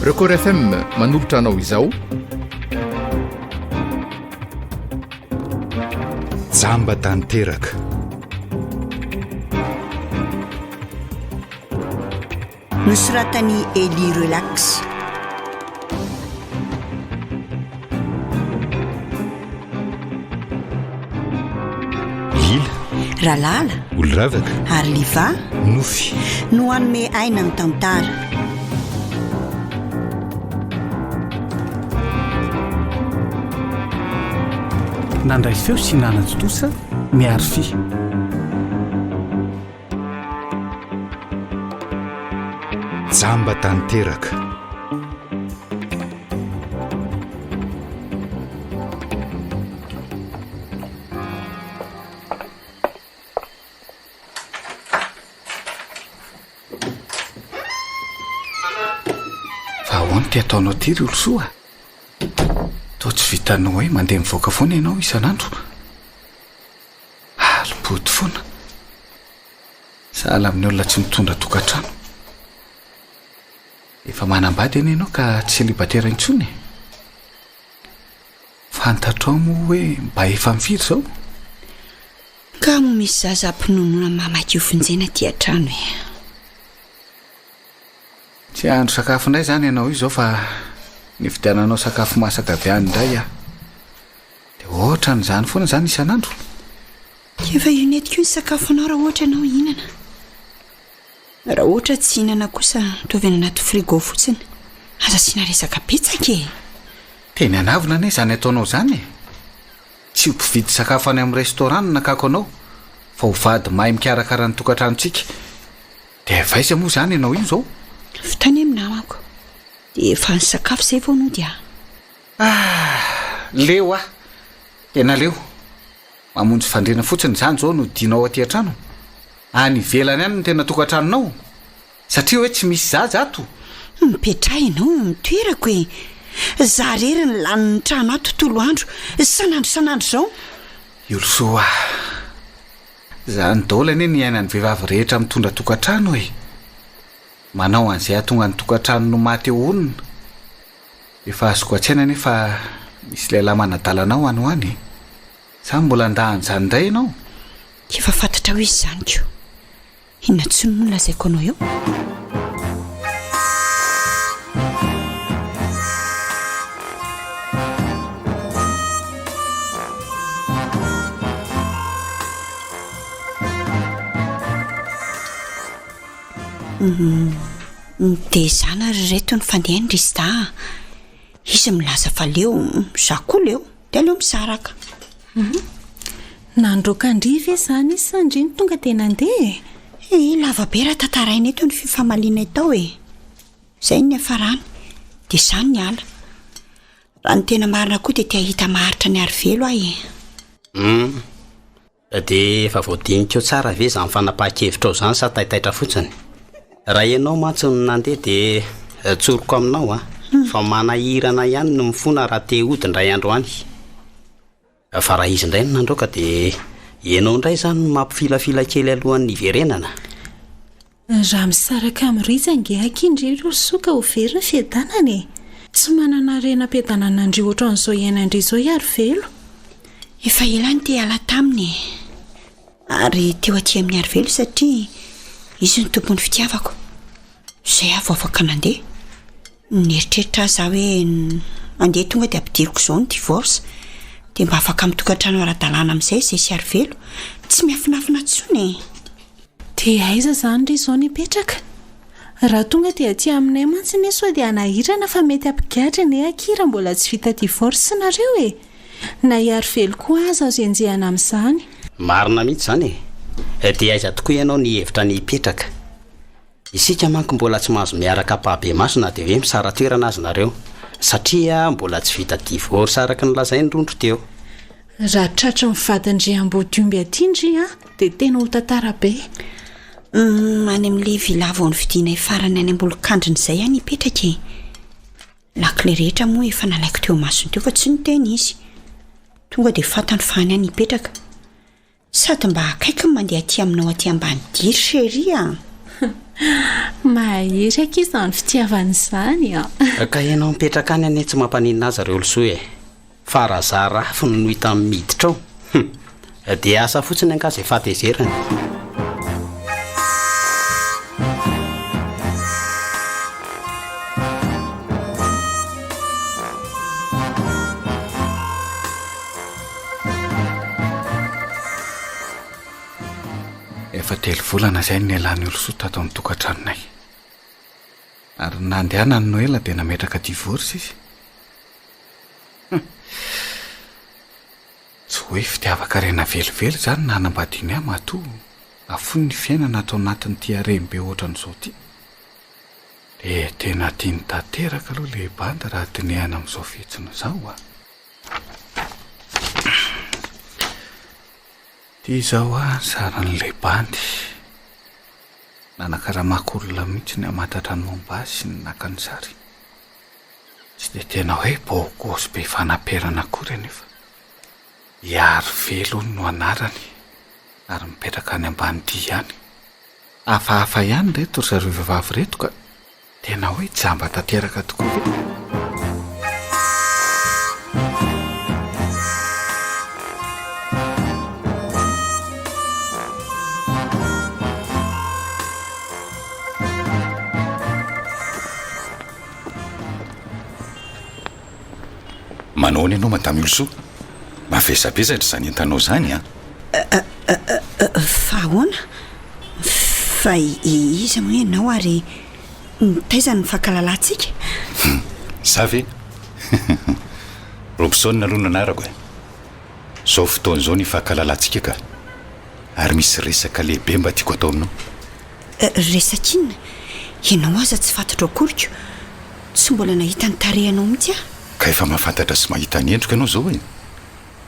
Record FM manolotra anao izao Jamba tanteraka nosoratany Eli Relax. Lila Ralala Oloravaka ary Liva Nofy no hanome aina ny tantara. Nandray feo sy nanatotosa miaro fi Jamba tanteraka fa ahoany ty ataonao tiry olo soa to tsy vitanao hoe mandeha mivoaka foana ianao isan'andro alim-pody foana sahala amin'ny olona tsy mitondra tokantrano efa manambady eny ianao ka tsy libatera intsony fantatrao moa hoe mba efa mifiry zao Ka mo misy zaza mpinonona mamaky ofinjena ty an-trano e. tsy andro sakafo indray zany ianao io zao fa nividiananao sakafo masaka avy any indray ah dia ohatra n'izany foana zany isan'andro Efa ionetiko ny sakafo anao raha ohatra anao hinana. Raha ohatra tsy hinana kosa tovena anaty frigo fotsiny. Aza sina resaka petsaka e. teny anavona ane zany ataonao zany tsy ho mpividy sakafo any amin'ny restaurant nakako anao fa ho vady mahay mikarakara ny tokantranontsika dia vaiza moa zany ianao io zao Fitany aminamako. Dia efa ny sakafo izay vao no dia. leo ah tena leo mamonjy fandrena fotsiny zany zao no dinao aty an-trano any ivelany any ny tena tokantranonao satria hoe tsy misy zaza ato Mipetrahinao mitoerako e. Za rery ny laniny trano ato tontolo andro sanandro zao. iolosoa zany daola anie ny aina ny vehivavy rehetra mitondra tokantrano e manao an'izay atonga ny tokantrano no maty eo onina efa azoko an-tsaina nefa misy lehilahy manadalanao ano any sa mbola andahan'izany indray ianao Efa fantatra hoe izy zany ko. Inona tsy no lazaiko anao eo? Dia zana ry reto ny fandehany Rista. Izy milaza fa leo za koa leo dia leo misaraka. Nandrokan-drivy e zany izy sandriny tonga tena andeha Lava be raha tantaraina eto ny fifamaliana tao e. Zay ny afarany dia zany ny ala. Raha ny tena marina koa dia tia hita maharitra ny arivelo ahy e. Dia efa voadinikeo tsara ve zany fanapahan-kevitra ao zany sa taitaitra fotsiny raha ianao mantsy ny nandeha dia tsoroko aminao fa manahirana ihany no mifona raha te hody ndray andro any fa raha izy indray no nandroaka dia ianao indray zany no mampifilafila kely alohan'ny iverenana raha misaraka amin'rizange akindrero soka ho very ny fiadanana e. Tsy manana renam-piadanana andry ohatra an'izao iainandry zao iary velo. Efa ilany te ala taminy ary teo aty amin'ny arivelo satria izy ny tompony fitiavako. Zay avy afaka nandeha. Nieritreritra za hoe mandeha tonga dia ampidiriko zao ny divorce dia mba afaka mitokantrano ara-dalàna amin'izay izay sy arivelo tsy miafinafina tsony. Dia aiza zany ry zao nipetraka? Raha tonga dia aty aminay mantsy ny sao dia anahirana fa mety ampigadra ny akira mbola tsy vita divorce nareo e. Na iary velo koa aza azo enjehana amin'izany. marina mihitsy zany e. Dia aiza tokoa ianao ny hevitra ny hipetraka isika manko mbola tsy mahazo miaraka pahabe masina dia hoe misara toerana azy nareo satria mbola tsy vita divorce araka ny lazainy rondro teo. Raha tratra mivadindry Ambohidiomby atindry dia tena ho tantara be. Any amin'ilay vilava ny vidinay farany any ambolokandriny izay any hipetraka e. Lakile rehetra moa efa nalaiko teo masony teo fa tsy niteny izy. Tonga dia fantany fa any any hipetraka. Sady mba akaiky mandeha aty aminao aty ambany diry chérie. Mahiraka izany fitiavana izany ka ianao mipetraka any ane tsy mampaninina azy reo losoa e fa raha za rafy no hita amin'ny miditra ao dia asa fotsiny angazy efatezerany. Efa 3 volana izay ny alany olo soa tato amin'ny tokantranonay ary nandehana ny Noela dia nametraka divorce izy. Tsy hoe fitiavaka rena velively izany na hanambadiny ahy matoa afony ny fiainana atao anatin'ity harem-be ohatran'izao ity dia tena tiany tanteraka aloha ilay banda raha tenehana amin'izao fihetsiny izao tia izao saran'ilay bandy nanakaraha-maka olona mihitsy ny amantatra ny momba sy ny naka ny sary. Tsy dia tena hoe bogosy be fanamperana akory anefa hiary velo no anarany ary mipetraka any ambanidia ihany. Hafahafa ihany reto ry zareo vehivavy reto ka tena hoe jamba tanteraka tokoa ve. Manao ny ianao madame Olsoa, mavesabezatra izany entanao izany Fa ahoana? Fa iza moa ianao ary nitaiza ny fankalalantsika? Za ve? Robson aloha no anarako e. Zao fotoan'izao ny fankalalantsika ka ary misy resaka lehibe mba tiako atao aminao. Resakinona? Ianao aza tsy fantatra akoriko, tsy mbola nahita ny tarehanao mihitsy Ka efa mahafantatra sy mahita ny endrika ianao zao e.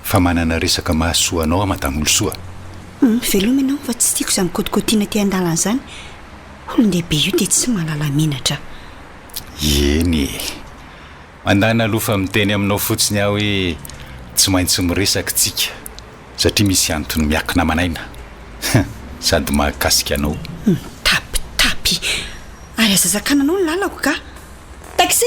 Fa manana resaka mahasoa anao madame Olsoa. Veloma ianao fa tsy tiako izany kotikotiana ty an-dalana izany. Olon-dehibe io dia tsy mahalala menatra. Eny mandana aloha miteny aminao fotsiny aho hoe tsy maintsy miresaka tsika satria misy antony miakina manaina sady mahakasika anao. Tapitapy ary azazakananao ny lalako ka. Taxi!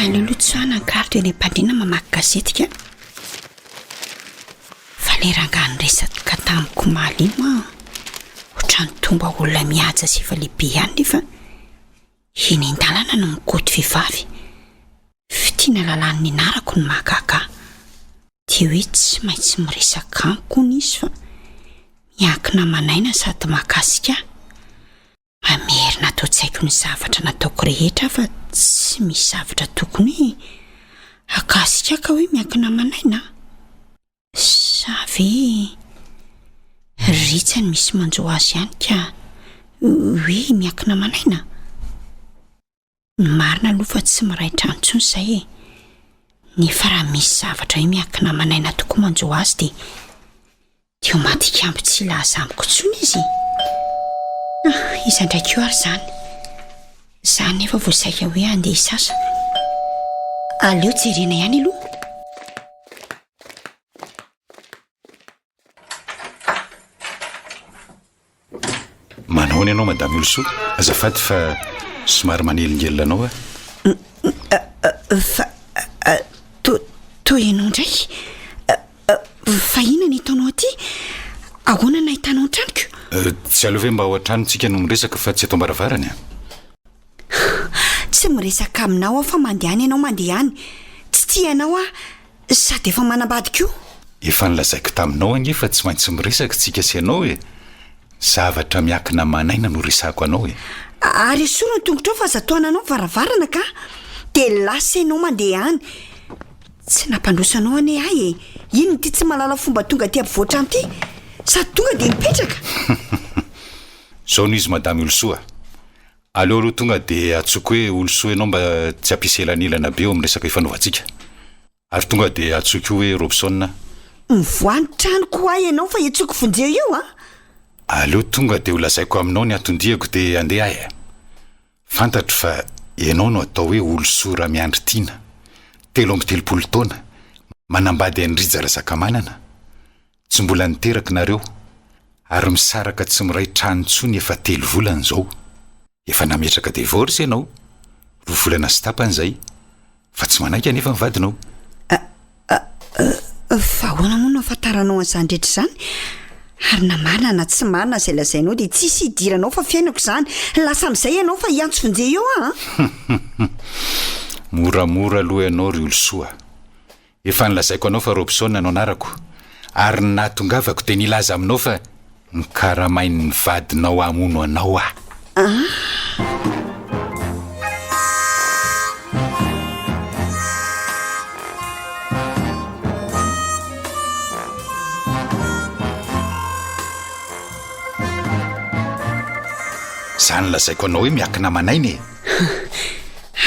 Alolotsoana garde ny mpandriana mamaky gazetika fa le rangaha nyresaka tamiko malimo ohatrany tomba olona mihaja sy efa lehibe ihany nefa eny an-dalana no mikoty vehivavy fitiana lalàny narako ny mahagaga dia hoe tsy maintsy miresaka amiko ny izy fa miankina manaina sady mahakasika mamerina atao tsy haiko ny zavatra nataoko rehetra fa tsy misy zavatra tokony akasika ka hoe miankina manaina sa ve ritsany misy manjo azy ihany ka hoe miankina manaina. Ny marina aloha fa tsy miraitra antsony izay nefa raha misy zavatra hoe miankina manaina tokoa manjo azy dia matikambo tsy laza amiko tsony izy. Iza ndraiky io ary izany za nefa voasaika hoe andeha sasa. Aleo jerena ihany aloha. Manao ny ianao madame Olsoa, azafady fa somary manelingelina anao Fa toy ianao ndraiky fa ina ny hitanao aty? Ahoana nahitanao an-tranoko? Tsy aleo ve mba ao an-tranontsika no miresaka fa tsy atao mbaravarany Tsy miresaka aminao aho fa mandehany ianao mandehany. Tsy tia ianao sady efa manambadika io. Efa nilazaiko taminao ange fa tsy maintsy miresaka tsika sy anao e. Zavatra miakina manaina no resako anao e. Ary esorony tongotra ao fa zatoananao varavarana ka dia lasa ianao mandehany. Tsy nampandrosanao ane ahy e. Ino ty tsy malala fomba tonga ty ampivoatra an'ity sady tonga dia mipetraka. Zao no izy madame Olsoa. Aleo aloha tonga dia atsoko hoe Olsoa ianao mba tsy ampiselanilana be eo amin'ny resaka ifanaovantsika. Ary tonga dia atsoko hoe Robson. Mivoany tranoko ahy ianao fa etsoko vonjeo io Aleo tonga dia ho lazaiko aminao ny atondiako dia andeha ahy. fantatro fa ianao no atao hoe olo sora miandry tiana 3 taona manambady an'Rija Razakamanana tsy mbola niteraka nareo ary misaraka tsy miray trano ntsony efa 3 volana zao efa nametraka divorce ianao 2 volana sy tapany zay fa tsy manaiky anefa mivadinao fa hoana moa no afantaranao an'izany rehetra izany ary na marina na tsy marina izay lazainao dia tsisy hidiranao fa fiainako izany lasa amin'izay ianao fa hiantso vonjea eo moramora aloha ianao ry olo soa efa nilazaiko anao fa Robson anao anarako ary natongavako dia nilaza aminao fa nikaramainy ny vadinao amono anao zany lazaiko anao hoe miakina manainy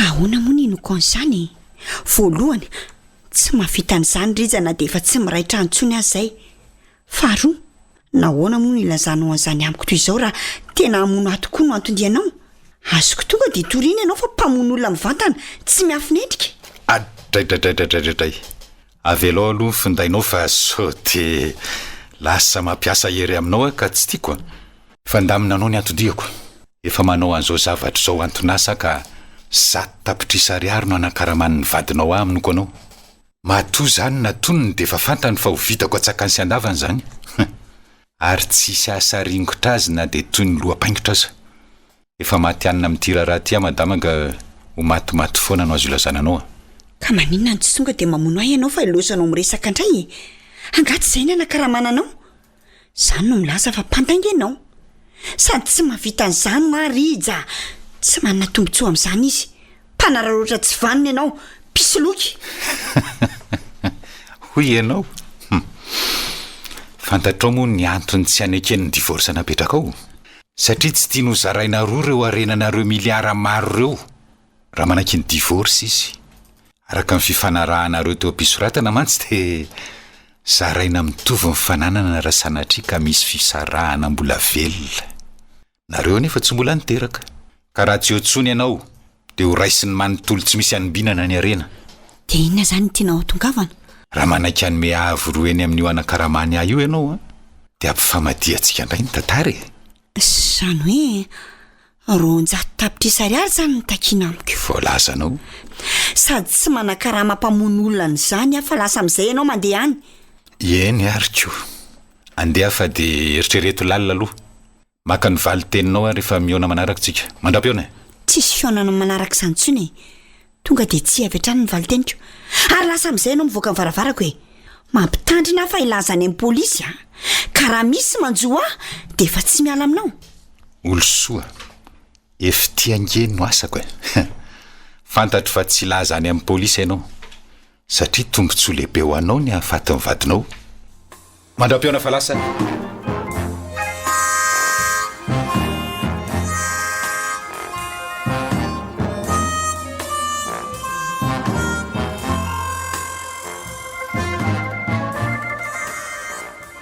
ahoana moa ny noko an'izany voalohany tsy mavita an'izany rizana dia efa tsy miraitra antsony azy zay faharoa nahoana moa ny ilazanao an'izany amiko toy izao raha tena hamono ahy tokoa no antondianao azoko tonga dia toriana ianao fa mpamono olona mivantana tsy miafinendrika adraidraidraidraidraidray avelao aloha findainao fa so dia lasa mampiasa hery aminao ka tsy tiako fa ndamina anao ny antondiako efa manao an'izao zavatra izao antonasa ka 100 tapitrisa ariary no anakaraman'ny vadinao aminoko anao matoa zany natonony dia efa fantany fa ho vitako atsakany sy andavany zany ary tsisy asa ringotra azy na dia toy ny loha-paingotra aza efa maty anina mitira raha tia madama ka ho matimaty foana no azo ilazananao ka maninona ny tsy tonga dia mamono ahy ianao fa ilosanao miresaka indray angaty izay ny anakaramananao izany no milaza fa mpantainga ianao sady tsy mavita an'izany Marija tsy manana tombontsoa amin'izany izy mpanararoatra tsy vaniny ianao pisoloky hoy ianao fantatrao moa ny antony tsy aneken'ny divorce napetraka ao satria tsy tia no zaraina roa ireo arenanareo miliara maro ireo raha manaky ny divorce izy araka ny fifanarahanareo teo ampisoratana mantsy dia zaraina mitovy mifananana raha sanatria ka misy fisarahana mbola velona nareo anefa tsy mbola niteraka ka raha tsy otsony ianao dia ho raisiny manontolo tsy misy anombinana ny arena dia inona zany tianao hatongavana raha manaiky anome avo roa eny amin'io anakaramany ahy io ianao dia ampifamadia antsika indray ny tantara zany hoe 200 tapitrisa ariary zany nitakiana amiko voalazanao sady tsy manakarama mpamono olona n'izany fa lasa amin'izay ianao mandeha any eny ariko andeha fa dia eritrereto lalina aloha maka ny valy teninao rehefa miona manaraka tsika mandram-piona tsisy fionana manaraka izany tsony tonga dia tsy avy hatrany ny valy teniko ary lasa amin'izay ianao mivoaka ny varavarako mampitandrina fa ilazany amin'ny polisy ka raha misy manjo dia efa tsy miala aminao olo soa efa tiangeny no asako fantatro fa tsy lazany amin'ny polisy ianao satria tombontsoa lehibe ho anao ny ahafaty ny vadinao mandram-piona fa lasa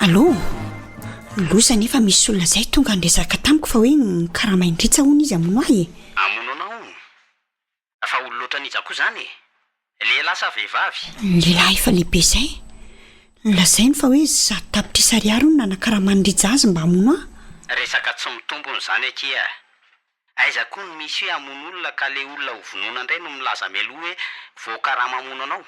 allo loza nefa misy olona zay tonga nresaka tamiko fa hoe karamaindritsa hono izy amono ahy amono anao fa olo loatra niza koa zany lehilahy sa vehivavy lehilahy efa lehibe zay lazainy fa hoe 100 tapitrisa ariary hono nanakaramanindrija azy mba amono ahy resaka tsy mitombony zany akia aiza koa no misy hoe amono olona ka le olona hovonona indray no milaza mialoha hoe voakarama amono anao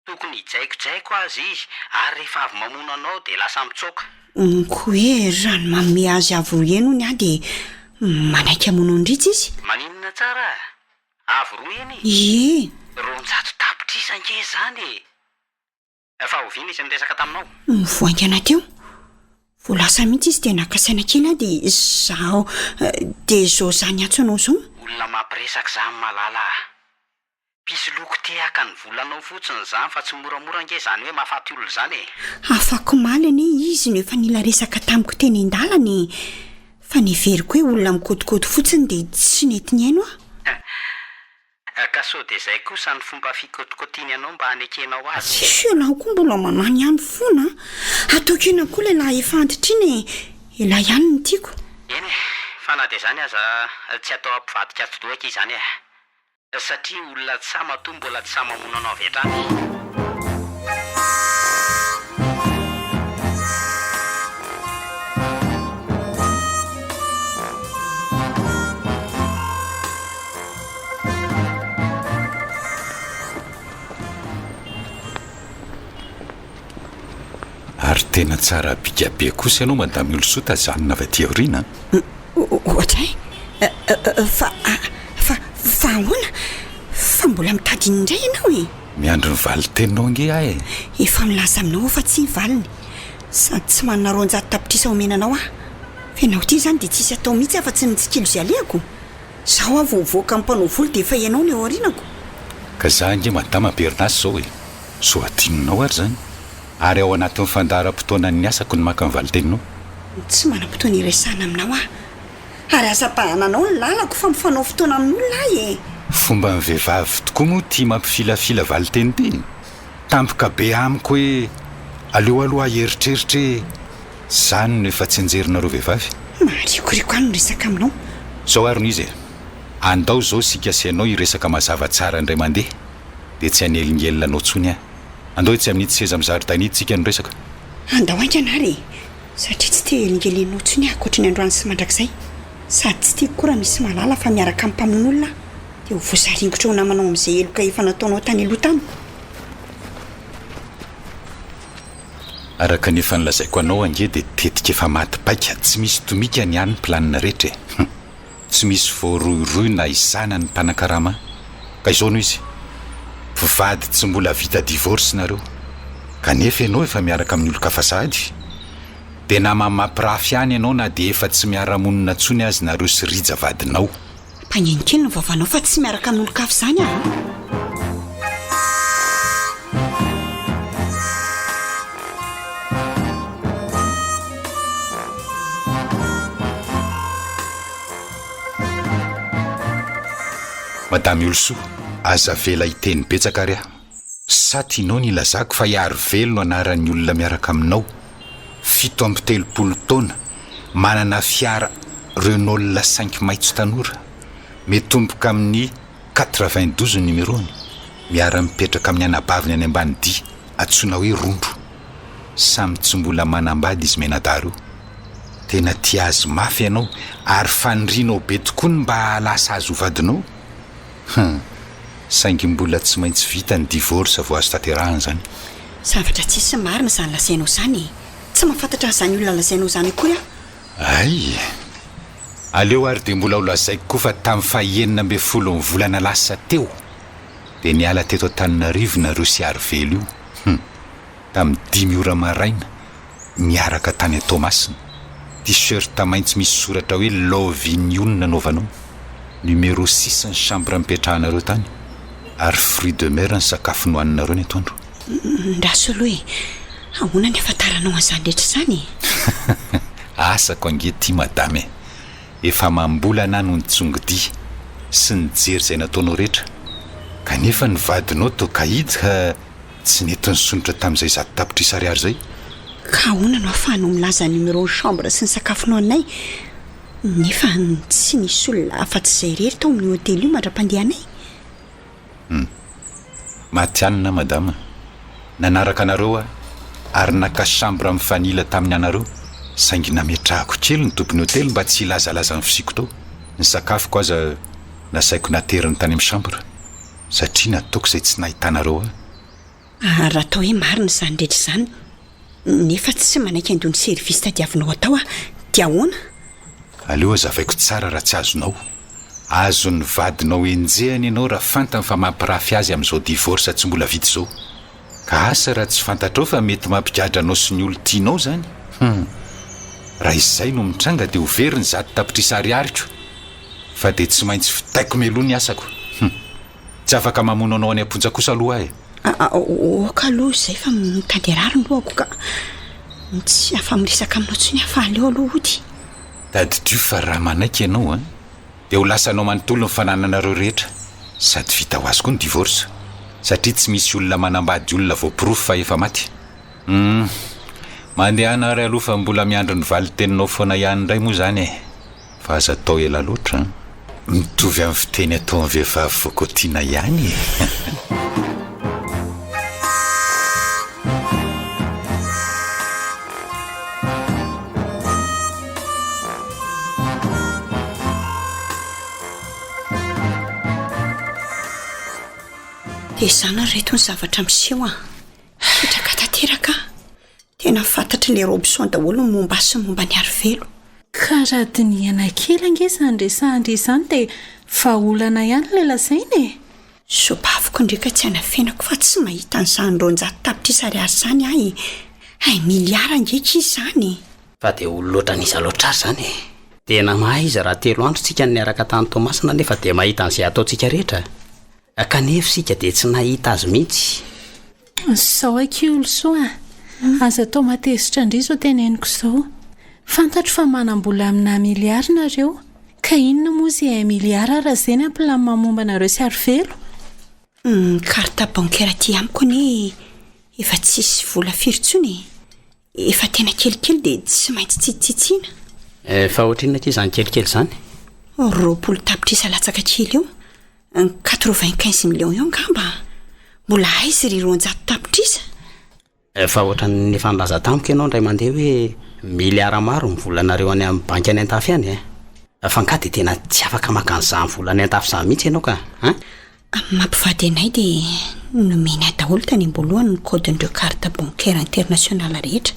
tokony hijaikojaiko azy izy ary rehefa avy mamono anao dia lasa mitsoaka ko hoe rano manome azy avo eno ny dia manaiky amono indritsy izy maninona tsara avo roa eny 200 tapitrisa anke zany efa ovina izy niresaka taminao mivoaingana teo voalasa mihitsy izy dia nakasaina kely dia zaho dia zao zany antso anao zao olona mampiresaka zany malala pisy loko tehaka ny volanao fotsiny zany fa tsy moramora ange zany hoe mahafaty olona zany afako maly ane izy no efa nila resaka tamiko teny an-dalany fa niveriko hoe olona mikotikody fotsiny dia tsy netiny aino ka so dia izay kosa ny fomba fikotikotiany ianao mba hanekenao azy fiolahy koa mbola manany ihany foana ataoko ina koa lehilahy efa antitriny ilahy ihany ny tiako eny fa na dia izany aza tsy atao ampivadika todoaka izany satria olona tsy sa matoa mbola tsy sa mamono anao avy hatrany. Ary tena tsara bikabe kosa ianao madame Olsoa tazanona avy aty aoriana. Ohatra fa ahoana fa mbola mitady indray ianao miandro ny vali teninao ange ahy efa milaza aminao fa tsy valiny sady tsy manana ronjato tapitrisa omenanao fenao ty zany dia tsisy atao mihitsy afa-tsy nitsikilo izay alehako zaho voavoaka amin'ny mpanao volo dia efa ianao ny ao aorianako ka za ange madama Bernas zao so atinonao ary zany ary ao anatin'ny fandaharam-potoana ny asako ny maka ny vali teninao tsy manam-potoana iresana aminao ary asa-pahananao ny lalako fa mifanao fotoana amin'olona ahy fomba ny vehivavy tokoa moa tia mampifilafila vali teny ty tampoka be amiko hoe aleo aloha aheritreritra hoe zany no efa tsy anjerinareo vehivavy marikoriko any no resaka aminao zao ary no izy andao zao sika asianao iresaka mazava tsara indray mandeha dia tsy hanelingelina anao tsony andao tsy amin'ity seza mizaritanity tsika no resaka andao ankanary satria tsy te elingelenao tsony akoatra ny androany sy mandrakizay sady tsy tiako koa raha misy malala fa miaraka amin'ny mpamin'olona dia ho voasaringotra ho namanao amin'izay eloka efa nataonao tany aloha tany araka nefa nilazaiko anao ange dia tetika efa maty paika tsy misy tomika ny any ny planina rehetra tsy misy voaroiroy na izana ny mpanakarama ka izao no izy vivady tsy mbola vita divorce nareo kanefa ianao efa miaraka amin'ny olo-kafasady dia na mamapirafy any ianao na dia efa tsy miara-monina tsony azy nareo sy rija vadinao mpagnenokely no vavanao fa tsy miaraka amin'ny olo-kafo zany madame Olsoa aza vela iteny betsaka ary sa tianao ny lazako fa hiaro velo no anaran'ny olona miaraka aminao 7 taona manana fiara Renault 5 maitso tanora metomboka amin'ny 92 numerony miara-mipetraka amin'ny anabaviny any ambany dia atsona hoe rondro samy tsy mbola manambady izy menadaro tena tia azy mafy ianao ary fanrinao be tokoa ny mba halasa azy hovadinao saingy mbola tsy maintsy vita ny divorce vo azo tanterahana zany zavatra tsisy marina zany lazainao zany tsy mahafantatra zany olona lazainao zany koa ay aleo ary dia mbola ho lazaiko koa fa tamin'ny fahaenina ambe folo ny volana lasa teo dia niala teto Antananarivo nareo sy ary velo io tamin'ny 5 ora maraina miaraka tany Thomasina t-shirt maintso misy soratra hoe Love in You nanaovanao numéro 6 ny chambre mipetrahanareo tany ary fruit de mer ny sakafo nohaninareo ny atoandro ndraso aloha ahoana ny afantaranao an'izany rehetra zany asako ange ty madame efa mambola na no nitsongidia sy nijery izay nataonao rehetra kanefa ny vadinao toa hidy ka tsy nety nisonitra tamin'izay zato tapitrisa ariary zay ka ahoana no ahafahanao milaza numéro ny chambre sy ny sakafo nohaninay nefa tsy nisy olona afa-tsy izay rery tao amin'ny hotely io mandra-pandehanay matianina madama nanaraka anareo ary naka chambre mifanila tamin'ny anareo saingy nametrahako kely ny tompony hotely mba tsy ilazalaza ny fisiko tao ny sakafoko aza nasaiko nateriny tany amin'ny chambre satria nataoko izay tsy nahitanareo raha atao hoe marina zany rehetra zany nefa tsy manaiky andony service tadiavinao atao dia ahoana aleo azavaiko tsara raha tsy azonao azony vadinao enjehany ianao raha fantany fa mampirafy azy amin'izao divorce tsy mbola vita izao ka asa raha tsy fantatrao fa mety mampigadra anao sy ny olo tianao zany raha izay no mitranga dia overiny zato tapitrisa ariariko fa dia tsy maintsy fitaiko meloha ny asako tsy afaka mamono anao any amponja kosa aloha oka aloha izay fa mitanderary lohako ka tsy afa-miresaka aminao tsony afa aleo aloha ody tadidio fa raha manaiky ianao dia ho lasanao manontolo ny fanananareo rehetra sady vita ho azy koa ny divorce satria tsy misy olona manambady olona voapirofo fa efa maty mandehana ary aloha fa mbola miandro ny vali teninao foana ihany indray moa zany fa aza atao ela loatra mitovy amin'ny fiteny atao amin'ny vehivavy vokotiana ihany. dia izany reto ny zavatra miseho a fitraka tanteraka tena fantatra ilay Robson daholo ny momba sy momba ny Arivelo. Ka raha diniana kely angesany resahindry izany dia vahaolana ihany ilay lazainy e. Sobaviko ndraika tsy anafenako fa tsy mahita an'izany ronjato tapitrisa ariary izany ahy. Ay miliara angeka izany. Fa dia olo loatra n'iza loatra ary izany e. Tena mahay izy raha 3 andro tsika niaraka tany Tomasina nefa dia mahita an'izay ataontsika rehetra. Kanefa sika dia tsy nahita azy mihitsy. Sao aky olo soa aza atao matezitra indray izao teneniko izao. Fantatro fa manam-bola amina miliara nareo, ka inona moa izay miliara raha izay ny ampilamina momba nareo sy Arivelo? Carte bancaire aty amiko ny efa tsisy vola firy efa tena kelikely dia tsy maintsy tsitsitsina. Fa ohatrinona aty izany kelikely izany? 20 tapitrisa latsaka kely eo 95 millions eo ngamba. Mbola aizy ry 100 tapitrisa. Fa ohatran'ny efa nilaza tamiko ianao ndray mandeha hoe miliara maro mivolanareo any amin'ny banky any Antafy any e. Fa nga dia tena tsy afaka maka an'izany vola any Antafy izany mihitsy ianao ka. Mampivady anay dia nomeny daholo tany am-boalohany ny code-ndreo carte bancaire internationale rehetra.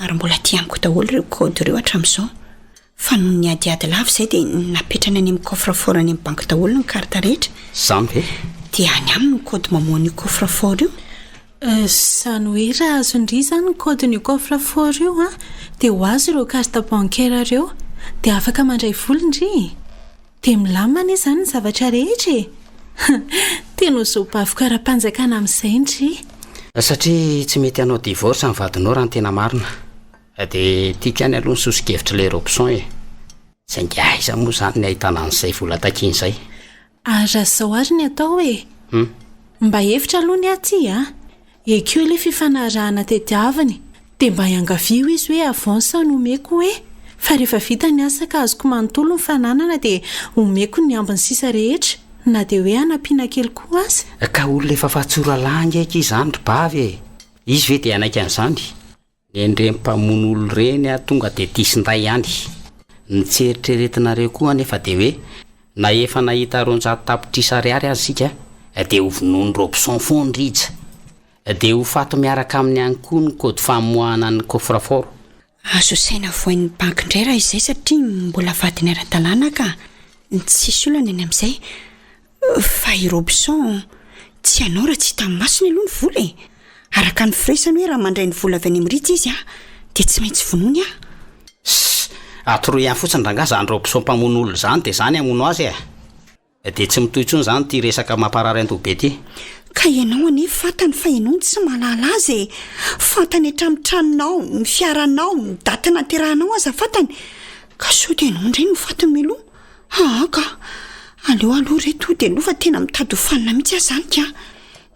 Ary mbola ty amiko daholo ireo code ireo hatramin'izao. Fa noho ny adiady lava izay dia napetrana any amin'ny coffre-fort any amin'ny banky daholo ny carte rehetra. Izany ve? Dia any aminy ny code mamoan'ny coffre-fort io. Izany hoe raha azondry izany ny code-ny coffre-fort io dia ho azo ireo carte bancaire ireo dia afaka mandray volindry. Dia milamina izany ny zavatra rehetra e. Tena izao baviko ara-panjakana amin'izay indry. Satria tsy mety hanao divorce amin'ny vadinao raha ny tena marina. Dia tiako ihany aloha ny sosokevitra ilay Robson e. Saingy aiza moa izany ny ahitana an'izay vola takiana izay. Raha izao ary ny atao e. Mba hevitra aloha ny aty ekeo ilay fifanarahana tediavany dia mba hiangavio izy hoe avance no omeko hoe fa rehefa vita ny asa ka azoko manontolo ny fananana dia omeko ny ambiny sisa rehetra na dia hoe anampiana kely koa azy. Ka olona efa fahatsora langa eky izany ry bavy e. Izy ve dia anaiky an'izany? Nendreny mpamono olo reny tonga dia tisinday ihany. Nitseritreretinareo koa nefa dia hoe na efa nahita 100 tapitrisa ariary azy sika dia ho vonoiny Robson foana rija. Dia ho fato miaraka amin'ny ihany koa ny kody famoahana ny coffre-fort. Azo saina voan'ny banky indray raha izay satria mbola vadiny ara-dalàna ka tsisy olana eny amin'izay. Fa i Robson tsy hanao raha tsy hita masony aloha ny vola e. Araka ny firesany hoe raha mandray ny vola avy any amin'iritsy izy dia tsy maintsy vonoiny atoro ihany fotsiny ranga izany Robson mpamono olo izany dia izany hamono azy e. Dia tsy mitohy intsony izany ty resaka mamparary an-dobe ty. Ka ianao anefa fantany fa ianao ny tsy mahalala azy e. Fantany hatramin'ny tranonao, ny fiaranao, ny daty naterahanao aza fantany. Ka sao dia ianao indray no fantany meloha. Ka aleo aloha reto dia aloha fa tena mitady ho fanina mihitsy azy zany ka.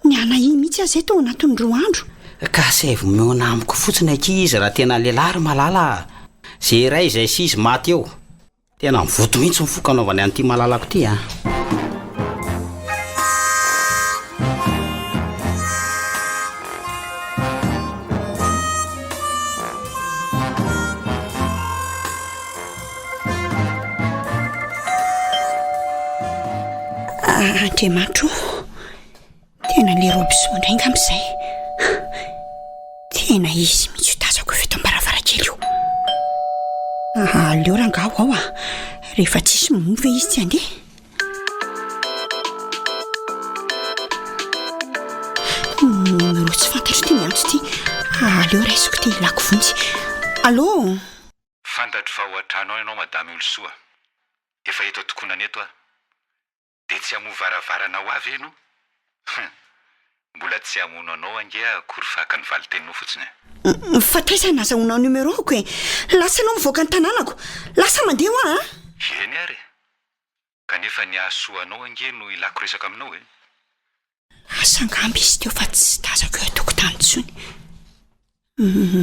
Ny anahy mihitsy azy tao anatin'ny 2 andro. Ka saivo meona amiko fotsiny aky izy raha tena lehilahy ry malala. Zay iray izay sy izy maty eo. Tena mivoto mihitsy mifoka anaovany an'ity malalako ty Andriamanitro, tena le Robson indray ngam'izay. Tena izy mihitsy tazako eto am-baravarakely io. Aleo rangaho ao rehefa tsisy move izy tsy andeha. Numero tsy fantatro ty miantso ty. Aleo raisiko ty lako vonjy. Allô? Fantatro fa ho an-trano ianao madame Olosoa. Efa eto tokonana eto dia tsy hamoa varavaranao avy eno. Mbola tsy hamono anao ange akory fa haka ny valitenao fotsiny. Fa taiza nazahoanao numéro-ko e. Lasa anao mivoaka ny tanànako. Lasa mandeha ho Eny ary. Kanefa ny ahasoanao ange no ilako resaka aminao e. Asa ngamba izy teo fa tsy tazako eo atokotany intsony.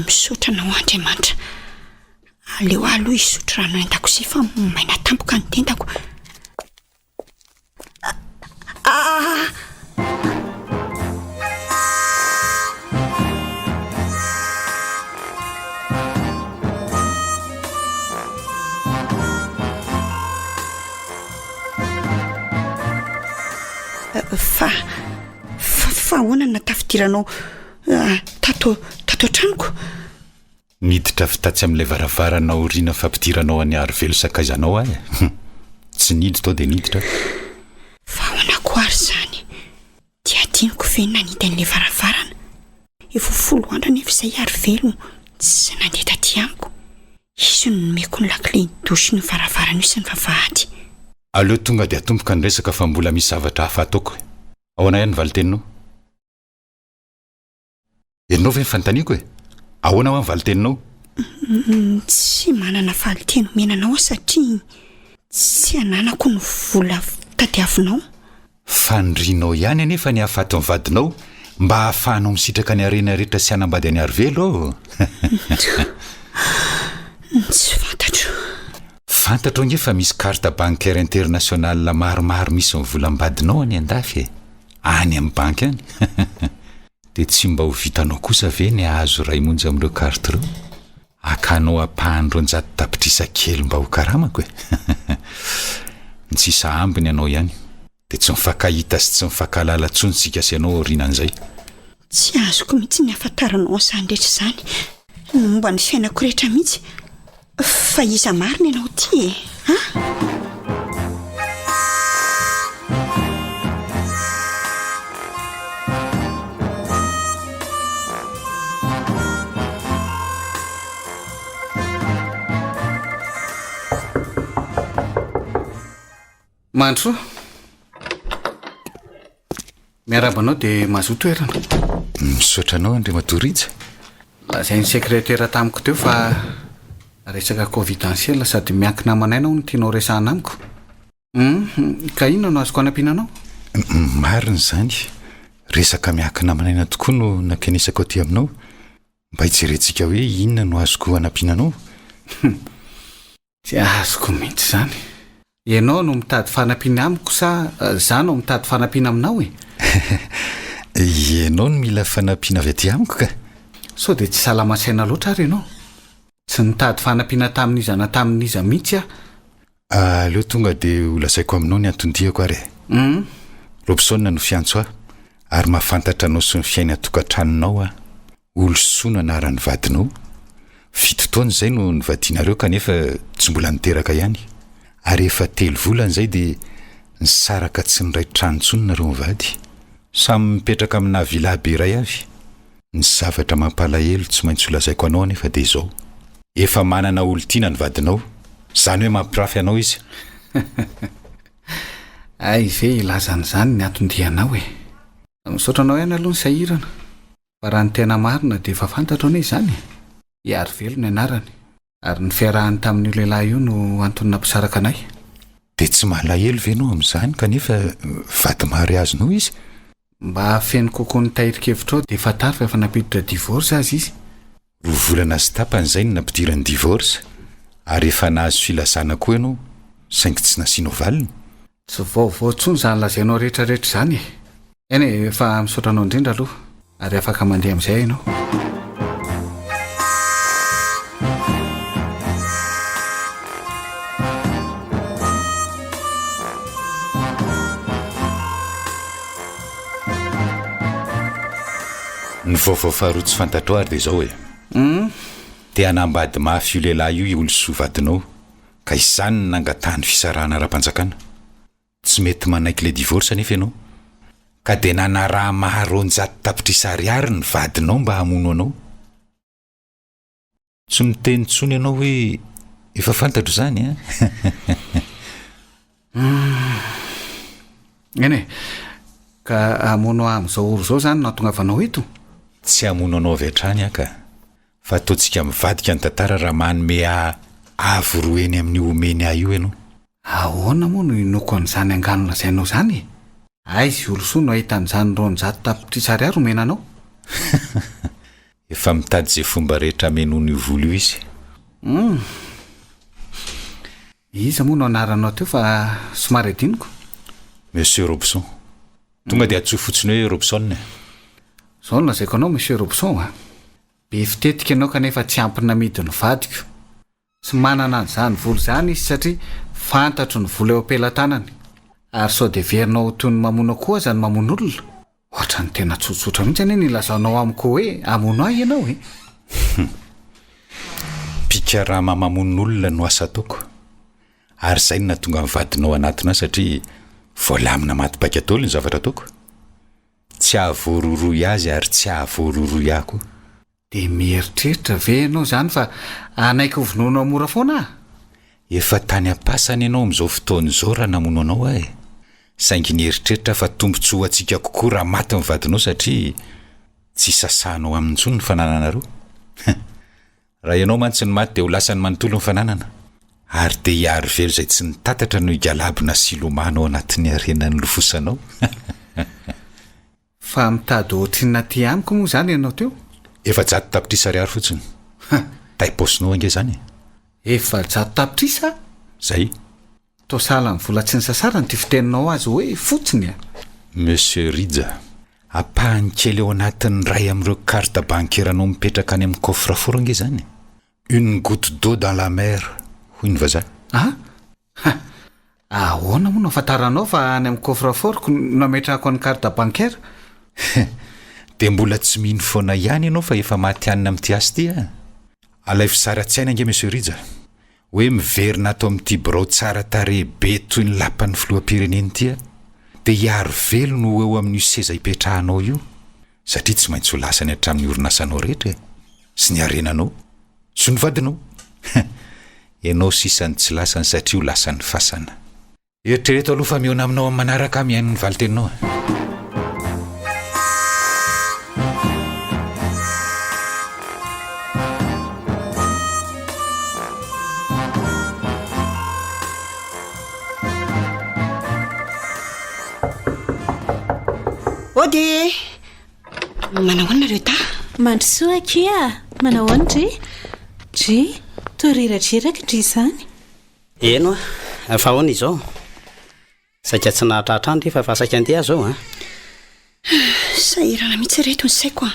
Misaotra anao Andriamanitra. aleo aloha isotro rano an-dakozia fa maina tampoka ny tentako. Fa honana tafidiranao tato tranoko. Niditra fitatsy amin'ilay varavarana oriana fampidiranao any Arivelo sakaizanao ahy. Tsy niditra tao dia niditra. Fa honako ary zany dia diniko venina niditra an'ilay varavarana. Efa 10 andro nefa izay Arivelo tsy nandeha taty amiko. Izy no nomeko ny lakile dosy ny varavarana io sy ny vavahady. Aleo tonga dia atomboka ny resaka fa mbola misy zavatra hafa ataoko. Ahoana ihany valiteninao? Ianao ve nyfanontaniako e? Ahoana ho valiteninao? Tsy manana valiteny menanao satria tsy ananako ny vola tadiavinao. Fandrinao ihany anefa ny hafato ny vadinao mba hahafahanao misitraka ny arena rehetra sy hanambady any Arivelo. Tsy fantatro. Fantatro ngefa misy carte bancaire internationale maromaro misy ny volambadinao any andafy e. Any amin'ny banky any. Dia tsy mba ho vitanao kosa ve ny ahazo ray monja amin'ireo carte ireo? Akanao ampahandro 100 tapitrisa kely mba ho karamako e. Ny tsisa ambiny ianao ihany. Dia tsy mifankahita sy tsy mifankalala tsony sika sy ianao orinan'izay. Tsy azoko mihitsy ny afantaranao izany rehetra izany. Momba ny fiainako rehetra mihitsy. Fa iza marina ianao ty e? Mandro, miarabanao dia mazoto toerana. Misaotranao Andriamatorija. Lazain'ny sekretera tamiko teo fa resaka confidentiel sady miankina manaina no tianao resahana amiko. Ka inona no azoko anampiananao? Marina izany. Resaka miankina manaina tokoa no nampianisako aty aminao. Mba hijerentsika hoe inona no azoko anampiananao. Tsy azoko mihitsy izany. Ianao no mitady fanampiana amiko sa zaho no mitady fanampiana aminao e? Ianao no mila fanampiana avy aty amiko ka? So dia tsy salama saina loatra ary ianao. Tsy nitady fanampiana tamin'iza mihitsy aho. Aleo tonga dia ho lazaiko aminao ny antondiako ary. Robsona no fiantso aho ary mahafantatra anao sy ny fiaina tokantranonao aho. Olosoana anaran'ny vadinao. 7 taona izay no nivadinareo kanefa tsy mbola niteraka ihany. Ary efa 3 volana izay dia nisaraka tsy ny ray tranontsony nareo mivady. Samy mipetraka amina vila be iray avy. Ny zavatra mampalahelo tsy maintsy ho lazaiko anao anefa dia izao. Efa manana olon-tiana ny vadinao. Izany hoe mampirafy anao izy. Ay ve ilazan'izany ny atondianao e? Misaotranao ihany aloha ny sahirana. Fa raha ny tena marina dia efa fantatro anie izany. I Arivelo ny anarany. Ary ny fiarahany tamin'io lehilahy io no antony nampisaraka anay. Dia tsy malahelo ve ianao amin'izany kanefa vady mariazonao izy? Mba hafeno kokoa ny tahirik'hevitrao dia efa taro fa efa nampiditra divorce azy izy. 2 volana sy tapany izay no nampidirany divorce. Ary efa nahazo filazana koa ianao saingy tsy nasianao valiny. Tsy vaovao tsony izany lazainao rehetrarehetra izany e. Eny e, efa misaotranao indrindra aloha ary afaka mandeha amin'izay ianao. Ny vaovao faharoa tsy fantatro ary dia izao e. Te hanambady mafy io lehilahy io olosoa vadinao ka izany no nangatahany fisarahana ara-panjakana. Tsy mety manaiky le divorce anefa ianao. Ka dia nanaraha maro 100 tapitrisa ariary ny vadinao mba hamono anao. Tsy miteny tsony ianao hoe efa fantatro izany a? Eny e, ka hamono amin'izao oro izao izany no ahatongavanao eto? Tsy hamono anao avy hatrany aho ka. Fa ataontsika mivadika ny tantara raha manome avo roa eny amin'ny omeny ahy io ianao. Ahoana moa no inoko an'izany angano lazainao izany e? Aizy olosoa no ahitan'izany 100 tapitrisa ariary omenanao. Efa mitady izay fomba rehetra amenono io vola io izy. iza moa no anaranao teo fa somary adiniko. Monsieur Robson. Tonga dia atsoa fotsiny hoe Robson. Zao no lazaiko anao Monsieur Robson a. Be fitetika ianao kanefa tsy ampina midiny vadiko. Tsy manana an'izany vola zany izy satria fantatro ny vola eo ampelantanany. Ary sao dia verinao toy ny mamono koa zany mamono olona. Ohatra ny tena tsotsotra mihitsy anie ny lazaonao amiko hoe amono ahy ianao e. Pikarama mamono olona no asa ataoko. Ary zay no nahatonga mivadinao anatina satria voalamina maty-pakatolo ny zavatra ataoko. Tsy ahavoaroroy azy ary tsy ahavoaroroy ahy koa. Dia mieritreritra ve ianao zany fa anaiko vonoanao mora foana? Efa tany ampasany ianao amin'izao fotoana izao raha namono anao ahy. Saingy ny eritreritra fa tombontsoa antsika kokoa raha maty ny vadinao satria tsy sasanao amin'intsony ny fananana roa. Raha ianao mantsy ny maty dia ho lasany manontolo ny fananana. Ary dia hiaro velo izay tsy nitatatra no higalabona silomanao anatin'ny arenan'ny lofosanao. Fa mitady ohatrina ty amiko moa zany ianao teo? Efa jato tapitrisa ariary fotsiny. Taiposinao ange zany. Efa jato tapitrisa? Zay. Tosala ny vola tsy ny sasara ny ty fiteninao azy hoe fotsiny a. Monsieur Ridza, apahany kely eo anatin'ny ray amin'ireo carte bancaire-nao mipetraka any amin'ny coffre-fort ange zany. Une goutte d'eau dans la mer, hoy ny vazaha. Ahoana moa no afantaranao fa any amin'ny coffre-fort no ametrahako ny carte bancaire? Dia mbola tsy mino foana ihany ianao fa efa maty anina amin'ity asy ty a. Alay fisara tsaina ange Monsieur Ridza. Hoe miverina ato amin'ity birao tsara tarehy be toy ny lapan'ny filoham-pireneny ity a. Dia hiaro velo no eo amin'io seza hipetrahanao io. Satria tsy maintsy ho lasany hatramin'ny orinasanao rehetra sy ny arenanao sy ny vadinao. Ianao sisany tsy lasany satria ho lasany fasana. Eritrereto aloha fa mihaona aminao amin'ny manaraka mihaino ny valiteninao. Ody manao nareo ta? Mandrosoa kia, manao andry? Dry, torirandreraka ndry izany. Eno a, fa hoana izao. Saika tsy nahatratra andry fa saika andeha zao a. Sahirana mihitsy reto ny saiko a.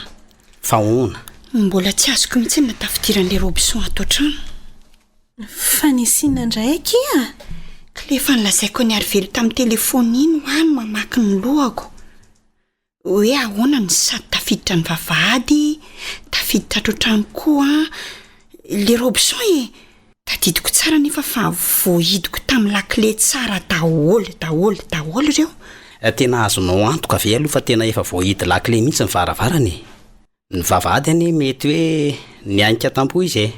Fa hoana? Mbola tsy azoko mihitsy ny natafidiran'le Robson ato an-trano. Fa nisina indray kia? Klefa nilazaiko ny ary velo tamin'ny telefony iny ho any mamaky ny lohako. Hoe ahoana ny sady tafiditra ny vavahady, tafiditra ato an-trano koa le Robson e. Tadidiko tsara nefa fa voahidiko tamin'ny lakile tsara daholo reo. Tena azonao antoka ve aloha fa tena efa voahidy lakile mihitsy ny varavarany. Ny vavahady any mety hoe nianika tampo izy e.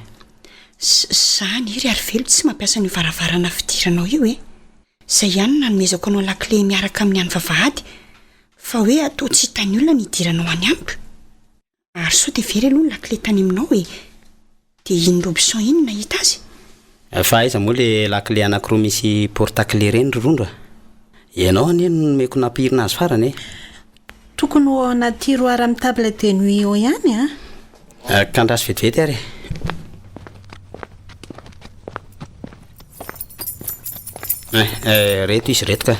Zany iry ary velo tsy mampiasa ny varavarana fidiranao io e. Zay ihany nanomezako anao lakile miaraka amin'ny any vavahady. Fa hoe atao tsy hitany olona ny hidiranao any amiko. Ary sao dia very aloha ny lakile tany aminao e. Dia iny Robson iny nahita azy. Fa aiza moa le lakile anankiroa misy porte-clé reny rondra. Ianao anie no nomeko nampirina azy farany e. Tokony ho anaty tiroara amin'ny table de nuit eo ihany a. Kandrasy vetivety ary. Reto izy reto ka.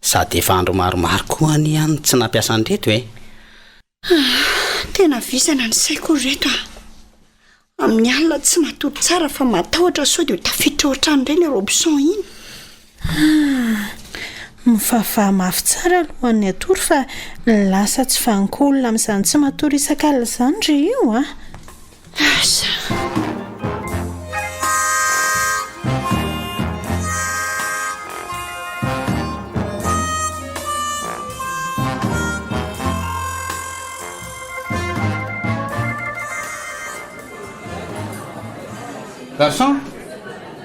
Sady efa andro maromaro koa ny any tsy nampiasa ny reto e. Tena visana ny saiko reto a. Amin'ny alina tsy matory tsara fa matahotra sao dia tafiditra ao an-trano indray le Robson iny. Mifahafaha mafy tsara alohan'ny atory fa lasa tsy fankolona amin'izany tsy matory isan-kalina izany ry io a. Asa. Garçon,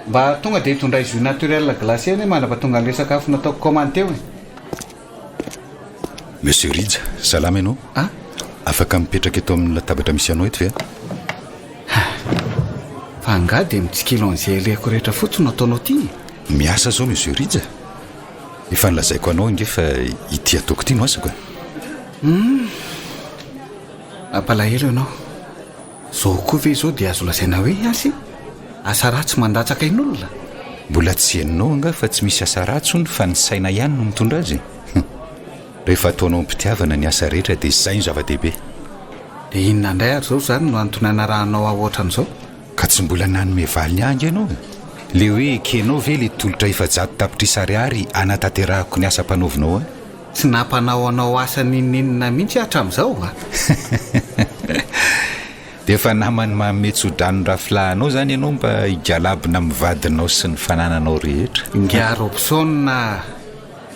mba tonga dia hitondray jus naturel glacé any manapatonga an'ilay sakafo nataoko commande teo e. Monsieur Ridza, salama ianao? Afaka mipetraka eto amin'ny latabatra misy anao eto ve? Fa anga dia mitsikilo an'izay alehako rehetra fotsiny no ataonao ty. Miasa zao Monsieur Ridza. Efa nilazaiko anao inge fa ity ataoko ity no asako. Ampalahelo ianao. zao koa ve zao dia azo lazaina hoe asy asa ratsy mandatsaka in'olona. Mbola tsy hainao anga fa tsy misy asa ratsony fa ny saina ihany no mitondra azy. Rehefa ataonao mpitiavana ny asa rehetra dia izay no zava-dehibe. Dia inona indray ary zao zany no antony anarahanao ahoatran'izao? Ka tsy mbola nanome valy angy ianao. Le hoe kenao ve le tolotra efa 100 tapitrisa ariary anatanterahako ny asa mpanaovinao a? Tsy nampanao anao asa ninninina mihitsy hatramin'izao a. Dia efa namany mametsodrano rafilahanao zany ianao mba higalabina mivadinao sy ny fanananao rehetra. Ngaro opsona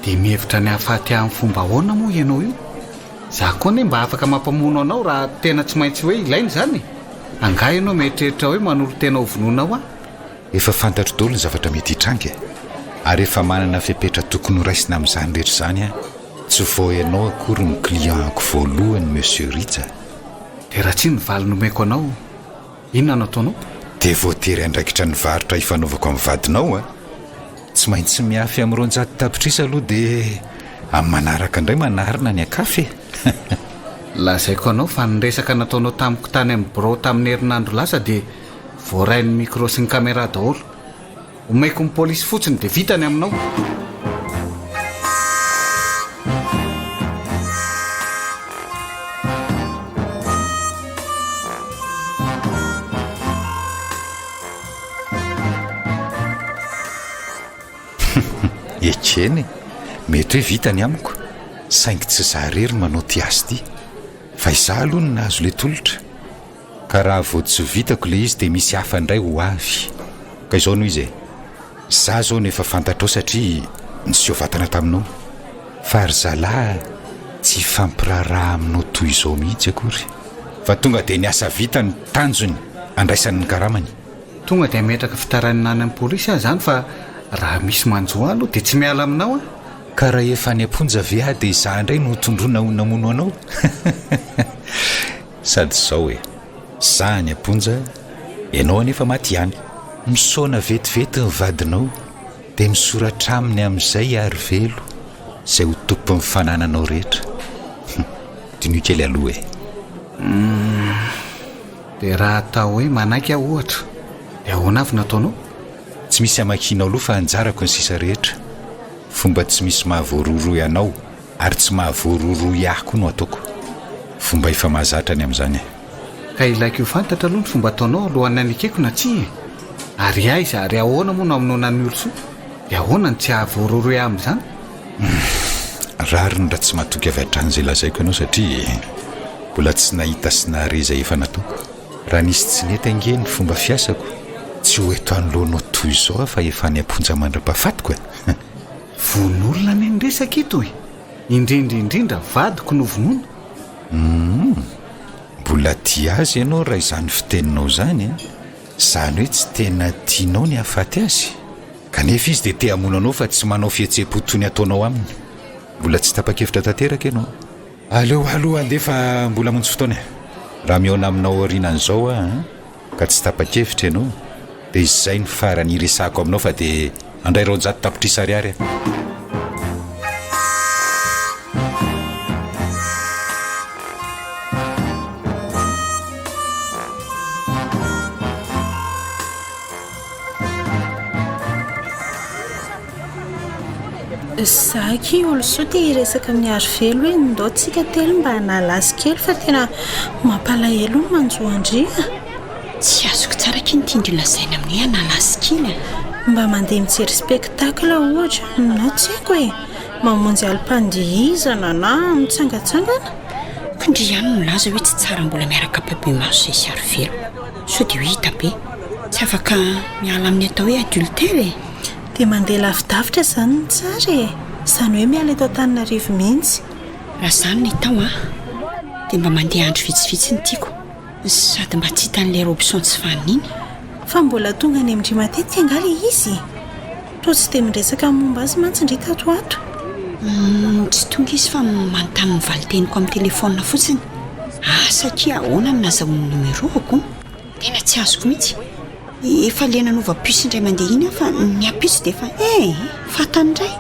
dia mihevitra ny hahafaty amin'ny fomba ahoana moa ianao io? Za koa ne mba afaka mampamono anao raha tena tsy maintsy hoe ilainy zany. Angaha ianao mieritreritra hoe manolo tena ho vononao a? Efa fantatro daholo ny zavatra mety hitrangy ary efa manana fepetra tokony ho raisina amin'izany rehetra izany a. Tsy vao ianao akory ny clientko voalohany monsieur Ritsa. Dia raha tsy nivaly nomeko anao, inona no ataonao? Dia voatery andraikitra ny varotra hifanaovako amin'ny vadinao a. Tsy maintsy miafy amin'ny 100 tapitrisa aloha dia amin'ny manaraka indray manarina ny akafe. Lazaiko anao fa nyresaka nataonao tamiko tany amin'ny bro tamin'ny herinandro lasa dia voarain'ny micro sy ny caméra daholo. Omaiko ny polisy fotsiny dia vitany aminao. Ekeny mety hoe vitany amiko saingy tsy za rery manao ty azy ty fa izaho aloha no nahazo le tolotra ka raha vao tsy vitako le izy dia misy hafa indray ho avy ka izao noho izy za zao nefa fantatrao satria niseho vatana taminao fa ry zalahy tsy fampiraraha aminao toy izao mihitsy akory fa tonga dia ny asa vita ny tanjony andraisan'ny karamany. Tonga dia metraka fitaran'ny nanan'ny polisy ahy zany fa raha misy manjo aloha dia tsy miala aminao a. Ka raha efa ny amponja ve a dia izaho indray no tondrona namono anao. Sady izao hoe za ny amponja ianao anefa maty ihany. Misaona vetivety ny vadinao dia misoratra aminy amin'izay ary velo izay ho tompo amin'ny fanananao rehetra. Dinio kely aloha e. Dia raha atao hoe manaiky aho ohatra dia ahoana avy nataonao? Tsy misy amakianao aloha fa anjarako ny sisa rehetra. Fomba tsy misy mahavoaroroy anao ary tsy mahavoaroroy ahy koa no ataoko. Fomba efa mahazatra ny amin'izany. Ka ilaiko io fantatra aloha ny fomba ataonao alohan'ny anikeko na tsy e? Ary aiza ary ahoana moa no aminona ny olo soa dia ahoana ny tsy ahavoaroroy amin'izany? Rariny raha tsy mahatoky avy hatrany izay lazaiko ianao satria mbola tsy nahita sy nahare izay efa nataoko. Raha nisy tsy nety ange ny fomba fiasako tsy ho eto anoloanao toy izao fa efa ny amponja mandra-pahafatiko e. Von'olona ny resaka eto e. Indrindra vadiko no vonoina. Mbola tia azy ianao raha izany fiteninao zany a. Zany hoe tsy tena tianao ny hahafaty azy kanefa izy dia te hamono anao fa tsy manao fihetseham-po toy ny ataonao aminy. Mbola tsy tapa-kevitra tanteraka ianao. Aleo andefa mbola montsy fotoana raha mihaona aminao aorianan'izao a ka tsy tapa-kevitra ianao dia izay ny farany iresako aminao fa dia andray 100 tapitrisa ariary. Zaky olo soa dia hiresaka amin'ny aro velo hoe ndaotsika telo mba nalazy kely fa tena mampalahelo ny manjoandria. Tsy azoko tsara keny tiandry lazaina amin'ny hoe nalazy kely mba mandeha mijery spectacle ohatra na tsy haiko e mamonjy alim-pandihizana na mitsangatsangana. Kandry ihany nolaza hoe tsy tsara mbola miaraka bebe maso izay sy aro velo so dia ho hita be tsy afaka miala amin'ny atao hoe adultère e. Dia mandeha lavidavitra zany ny tsara e. Izany hoe miala eto Antananarivo mihitsy. Raha izany ny tao a dia mba mandeha andro vitsivitsy ny tiako sady mba tsy hitan'ilay robson tsy faniny. Fa mbola tonga any amindry matetika angala izy. To tsy dia miresaka momba azy mantsy indray tato ato. Tsy tonga izy fa manontany ny valiteniko amin'ny telefona fotsiny. Satria ahoana no nazahoany numeroko tena tsy azoko mihitsy. Efa lena nova-piso indray mandeha iny fa ny apiso dia efa fatany indray.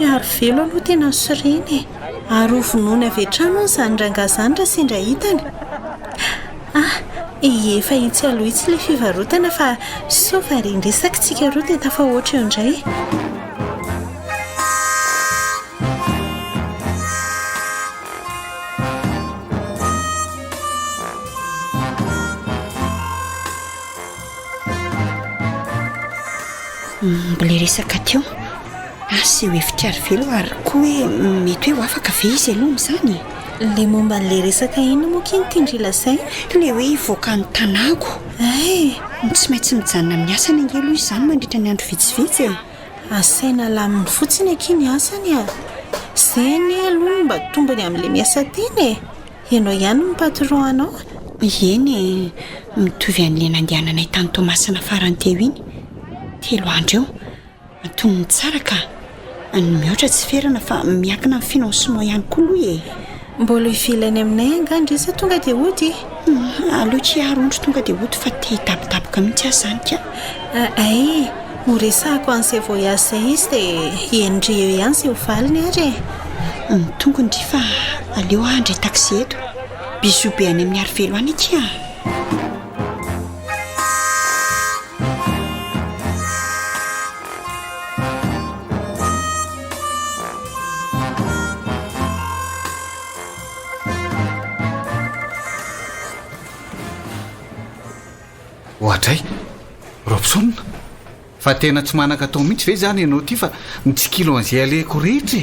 Aro velo aloha tena sireny e. Ary ho vonoiny avy hatrany izany rangahy izany raha sendra hitany. Efa itsy aloha itsy ilay fivarotana fa sofa rindresaka tsika roa dia tafa oatra eo indray. Mbola resaka teo asa eo efitra ary velo ary koa hoe mety hoe ho afaka ve izy aloha izany Le momba n'le resaka ina moa kiny tindrila zay le hoe hivoaka ny tanàko tsy maintsy mijanona amin'ny asany ange aloha izany mandritra ny andro vitsivitsy asaina laminy fotsiny akiny asany zay ny aloha mba tombony amin'le miasa teny ianao ihany ny patron anao eny mitovy an'le nandehananay tany Tomasina farany teo iny 3 andro eo tonony tsara ka ny mihoatra tsy ferana fa miakina amin'ny financement ihany koa aloha mbola ivilany aminay angandresa tonga dia ody aloha tsy arondro tonga dia ody fa te hitapotapoka mihitsy azy zany ka ho resahako an'izay voyage zay izy dia endry eo ihany izay ho valiny ary tongony ry fa aleo andray taxi eto bisou be any amin'ny Arivelo any aty ohatray robson fa tena tsy manaka tao mihitsy ve zany ianao ty fa mitsikilo an'izay aleko rehetra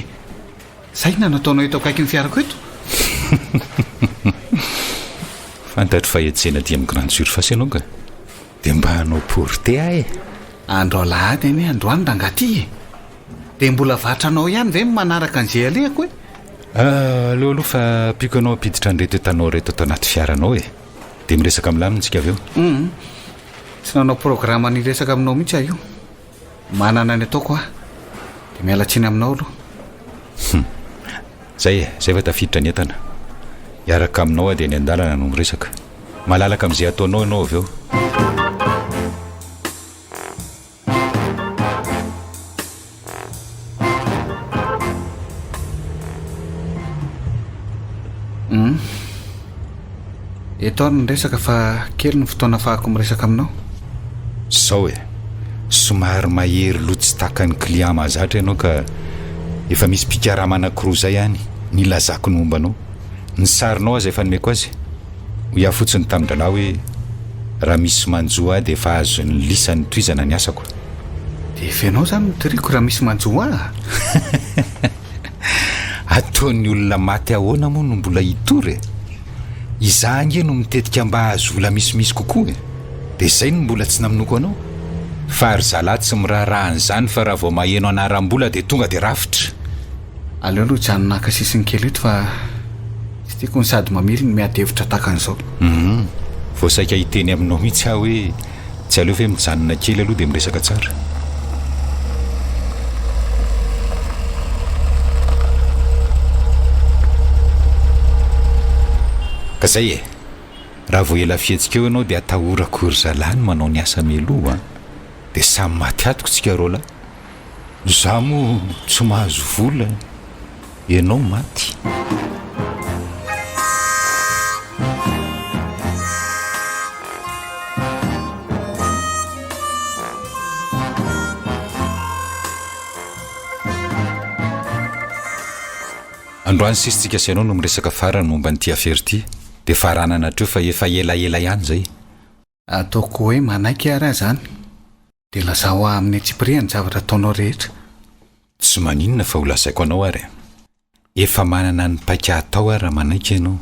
saina nataonao eto akaiky ny fiarako eto fantatro fa etsena ty amin'ny grande surface ianao ka dia mba hanao porte andro alahady eny androany rangaty dia mbola vatranao ihany ve manaraka an'izay aleko aleo aloha fa piko anao apiditra an'reto etanao reto atao anaty fiaranao dia miresaka milamintsika avy eo tsy nanao programa niresaka aminao mihitsy aho io manana ny ataoko dia mialatsiny aminao aloha zay fa tafiditra ny entana iaraka aminao dia ny andalana no miresaka malalaka amin'izay ataonao ianao avy eo eto ary nyresaka fa kely ny fotoana fahako miresaka aminao sao somary mahery loha tsy takany client mahazatra ianao ka efa misy pikaraha manankiroa zay ihany nilazako ny mombanao ny sarinao azy efa nomeko azy ho iaho fotsiny tamindrana hoe raha misy manjoa dia efa azo ny lisany toizana ny asako dia fenao zany mitoriko raha misy manjoa ataon'ny olona maty ahoana moa no mbola hitory izaho ange no mitetika mba azo vola misimisy kokoa dia izay no mbola tsy naminoko anao fa ary zalahy tsy miraharan'izany fa raha vao maheno anaram-bola dia tonga dia rafitra aleo aloha janonaka sisiny kely eto fa tsy tiako ny sady mamily ny miadevitra takan'izao voasaika hiteny aminao mihitsy aho hoe tsy aleo ve mijanona kely aloha dia miresaka tsara ka zay raha vo ela fihetsika eo ianao dia atahorako ry zalany manao ny asa meloa dia samy maty atoko tsika rola za moa tsy mahazo vola ianao maty androany sisitsika sy ianao no miresaka farany momba nyty afery ity dia faranana treo fa efa elaela ihany zay ataoko hoe manaiky ary zany dia lazao amin'ny tsipria ny zavatra ataonao rehetra tsy maninona fa ho lazaiko anao ary efa manana ny paika atao ary raha manaiky ianao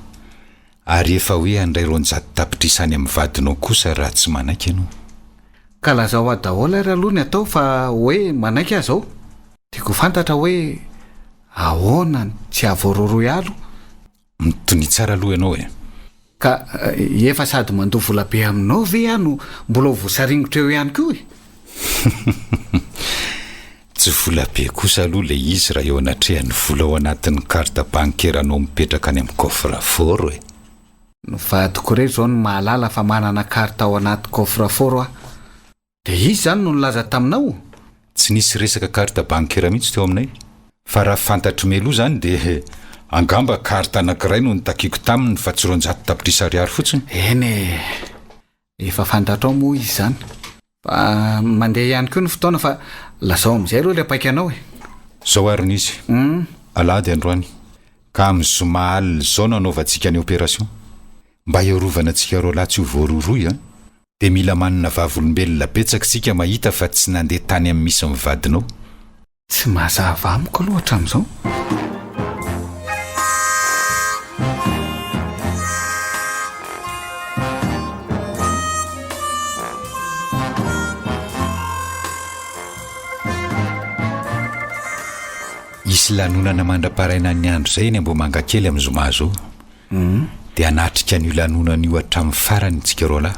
ary efa hoe andray ronjato tapitrisany amin'ny vadinao kosa raha tsy manaiky ianao ka lazao adahola ary aloha ny atao fa hoe manaiky ahy zao tiako fantatra hoe ahoana tsy avoaroroy alo mitony tsara aloha ianao ka efa sady mandoa vola be aminao ve ano mbola ho voasaringotra eo ihany koa tsy vola be kosa aloha le izy raha eo anatrehany vola ao anatin'ny carte bancaire anao mipetraka any amin'ny coffre-fort no vadiko rery zao ny mahalala fa manana carte ao anaty coffre-fort dia izy zany no nilaza taminao tsy nisy resaka carte bancaire mihitsy teo aminay fa raha fantatry meloa zany dia angamba karta anankiray no nitakiako taminy fa tsy 400 ariary fotsiny. eny efa fantatrao moa izy zany fa mandeha ihany koa ny fotoana fa lazao am'izay aloha le paika anao zao arina izy alady androany ka amin'ny zoma alina zao nanaovantsika ny opération mba iarovana antsika roalahy tsy ho voaroroy dia mila manana vavolombelona betsaka tsika mahita fa tsy nandeha tany amin'ny misy mivadinao. tsy mazava amiko loatra amin'izao. isy lanonana mandra-paraina ny andro zay ny Amboamanga kely amin'ny zoma zao dia anatrika ny lanonana io hatramin'ny farany tsika roalahy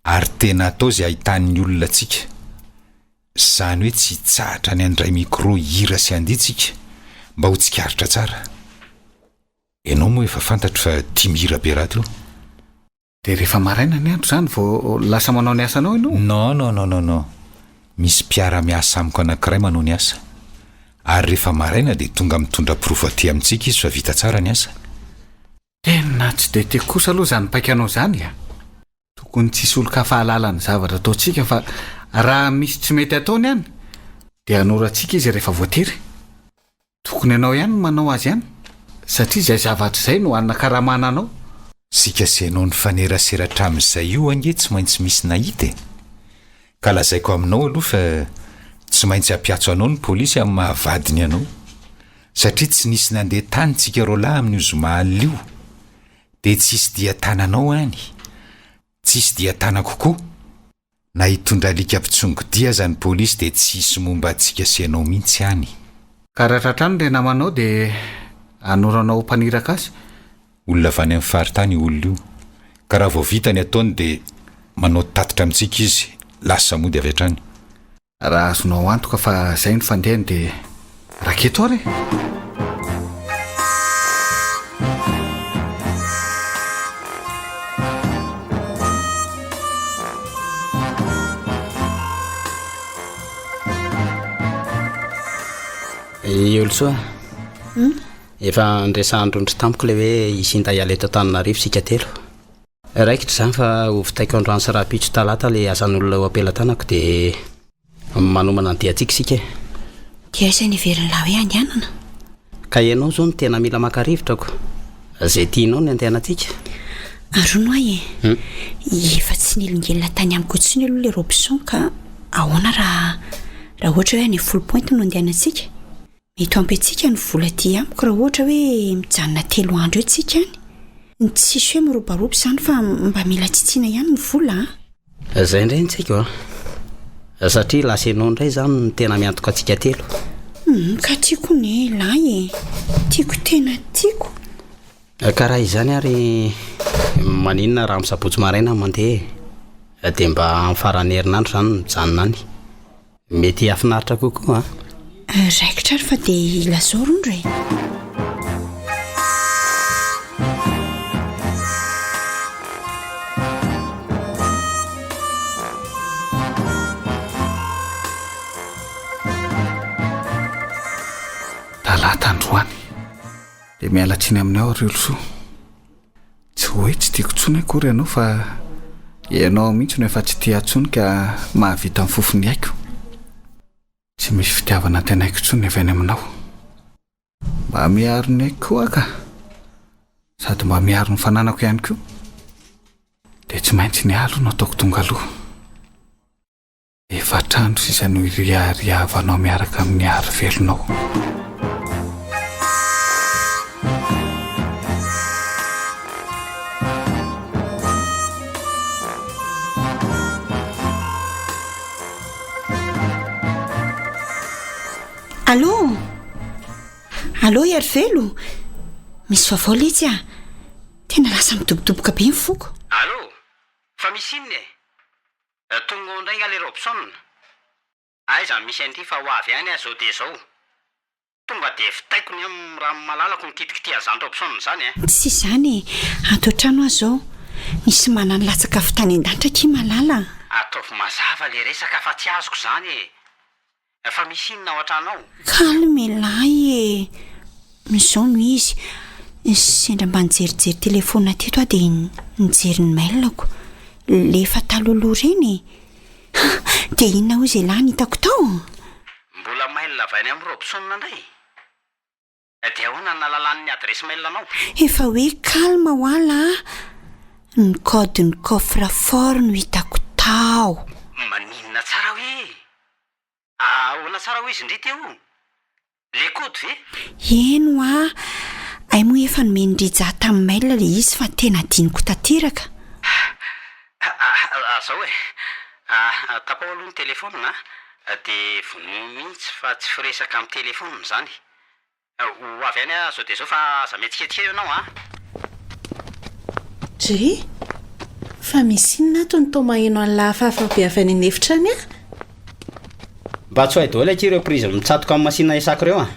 ary tena atao zay ahitany olona atsika zany hoe tsy tsahatra ny andray micro hira sy anditsika mba ho tsikaritra tsara. Ianao moa efa fantatro fa tia mihira be raha teo. dia rehefa maraina ny andro zany vao lasa manao ny asanao ianao? No misy mpiara-miasa amiko anankiray manao ny asa ary rehefa maraina dia tonga mitondra prova aty amintsika izy fa vita tsara ny asa. tena tsy dia tia kosa aloha zany paika anao zany tokony tsisy olo-ka fahalala ny zavatra ataontsika fa raha misy tsy mety ataony ihany dia anorantsika izy rehefa voatery. tokony ianao ihany manao azy ihany satria izay zavatra izay no anna karamana anao. sika senao ny faneraseratra amin'izay io ange tsy maintsy misy nahita ka lazaiko aminao aloha fa tsy maintsy hampiatso anao ny polisy amin'ny mahavadiny anao satria tsy nisy nandeha tany tsika roalahy amin'ny zoma alina io dia tsisy dia tananao any tsisy dia tana kokoa na hitondra alika mpitsongodia zany polisy dia tsisy momba antsika senao mihitsy any. Karatratrano le namanao dia anoranao mpaniraka azy? Olona avy any amin'ny faritany olona io ka raha vao vita ny ataony dia manao tatitra amintsika izy lasa mody avy hatrany. raha azonao antoka fa zay ny fandehany dia raketo ary. Olsoa efa andresahandrondry tamiko le hoe isinda iala eto Antananarivo sika telo raikitra zany fa ovitaiko androany sy rapitso talata le asan'olona ho apelatanako dia manomana ny diatsika sika dia izay niveriny lahy hoe andianana ka ianao zao no tena mila maka-rivotrako zay tianao ny andehanantsika arono ahy efa tsy nilingelina tany amiko tsy ny aloha le Robson ka ahoana raha ohatra hoe any 10 point no andehanantsika mety ampetsika ny vola ty amiko raha ohatra hoe mijanona 3 andro eo tsika any tsisy hoe mirobaroba zany fa mba mila tsitsiana ihany ny vola zay indray ntsika satria lasa ianao indray zany ny tena miantoka antsika telo ka tiako ny lahy tiako tena tiako ka raha izany ary maninona raha misabotsy maraina mandeha dia mba amin'ny farany herinandro zany mijanona any mety hafinaritra kokoa raikitra ary fa dia ilazao rondro talatandroany dia mialatsiny amin'ny ao ry Olsoa tsy hoe tsy tiako tsony akory ianao fa ianao mihitsy no efa tsy tia tsony ka mahavita amin'ny fofony aiko tsy misy fitiavana tena aiko tsony avy any aminao mba miaro ny aiko koa ka sady mba miaro ny fananako ihany koa dia tsy maintsy ny alo no ataoko tonga aloha efa trandro sisa no iriariavanao miaraka amin'ny aro velonao. Allô Hervelo misy vaovao letsy tena lasa midobodoboka be ny foko. Allô fa misy inona tonga ndray nga le Robson aiza misy an'ity fa ho avy any zao dia zao tonga dia fitaiko ny amin'ny raha malalako mikitikity azany Robson zany tsy izany ato trano aho zao misy manana latsaka fitany an-danitra ki malala ataovy mazava le resaka fa tsy azoko zany fa misy inona ao an-tranao kalme lahy Izao no izy sendra mba nijerijery telefona teto aho dia nijery ny mailako le efa taloloha reny dia inona ho izay lahy nitako tao? Mbola mail vainy amin'ny Robson indray. Dia ahoana nalalan'ny adresy mail anao? Efa hoe kalma ho ala ny code ny coffre fort no hitako tao. Maninona tsara hoe? Ahoana tsara ho izy indray teo? Le code ve? Eno ay moa efa nomendry-jaha tamin'ny mail le izy fa tena diniko tanteraka. Zao tapao aloha ny telefona dia voniny mihitsy fa tsy firesaka amin'ny telefona izany. Ho avy any zao dia zao fa aza mihetsiketsika ianao Dre, fa misy inona ato ny tomaheno an'la hafahafa be avy any anefitra any a? Mba tsy ho hay daholo ireo prizy mitsatoka amin'ny masina isako ireo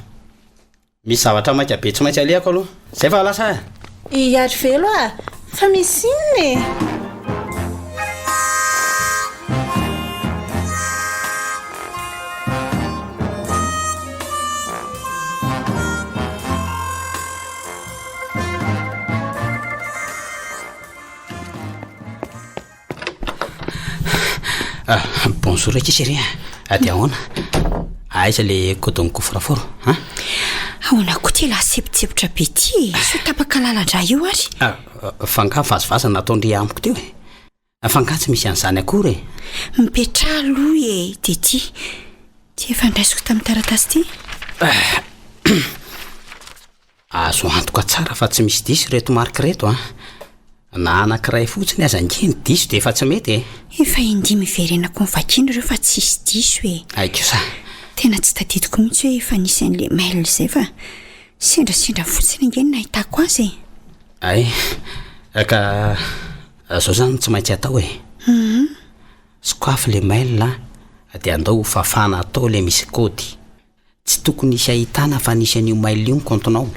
misy zavatra maika be tsy maintsy alehako aloha. Zay fa lasa Iary velo fa misy inona e? Bonjour eky chérie. Dia ahoana? Aiza le code ny coffre fort Ahoana koa ty lahy sepitsepitra be ty so tapaka lalandra io ary? Fangaha vazovaza nataondre amiko teo fangaha tsy misy an'izany akory mipetraha aloha dia ty efa ndraisiko tamin'ny taratasy ty. Azo antoka tsara fa tsy misy diso reto marika reto na anankiray fotsiny aza ngeny diso dia efa tsy mety Efa indimy iverenako mivakiny ireo fa tsisy diso aiko sa tena tsy tadidiko mihitsy hoe efa nisy an'le mail izay fa sendrasendra fotsiny ngeny nahitako azy ay ka zao zany tsy maintsy atao sokoafy le mail dia andao fafana atao le misy kody tsy tokony isy ahitana fa nisy an'io mail io ny kontonao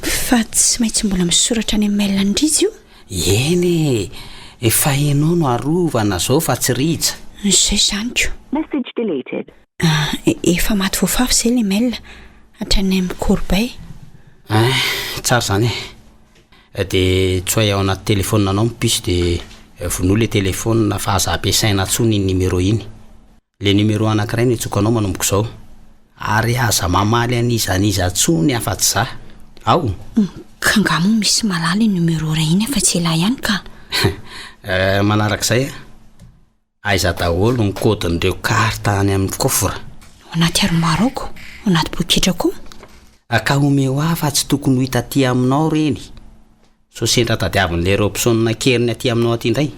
fa tsy maintsy mbola misoratra any amin'ny mail andrizy io eny efa hainao no arovana zao fa tsy ritra zay zanyko Message deleted. Efa maty voafafy zay le mail hatrany amin'ny Corbeil. Tsara zany dia tsy hay ao anaty telefona anao mipisy dia vonoa le telefona fa aza ampiasaina tsony iny numéro iny le numéro anankiray no itsokanao manomboko zao ary aza mamaly an'izaniza tsony afa-tsy za ao Ka angamo misy malala numéro ray iny fa tsy ela ihany ka manarak'izay aiza daholo ny kodin'ireo karta any amin'ny coffre ao anaty armoarako ao anaty poketra koa ka omeo fa tsy tokony ho hita aty aminao reny so sendra tadiavin'le Robson keriny aty aminao aty indray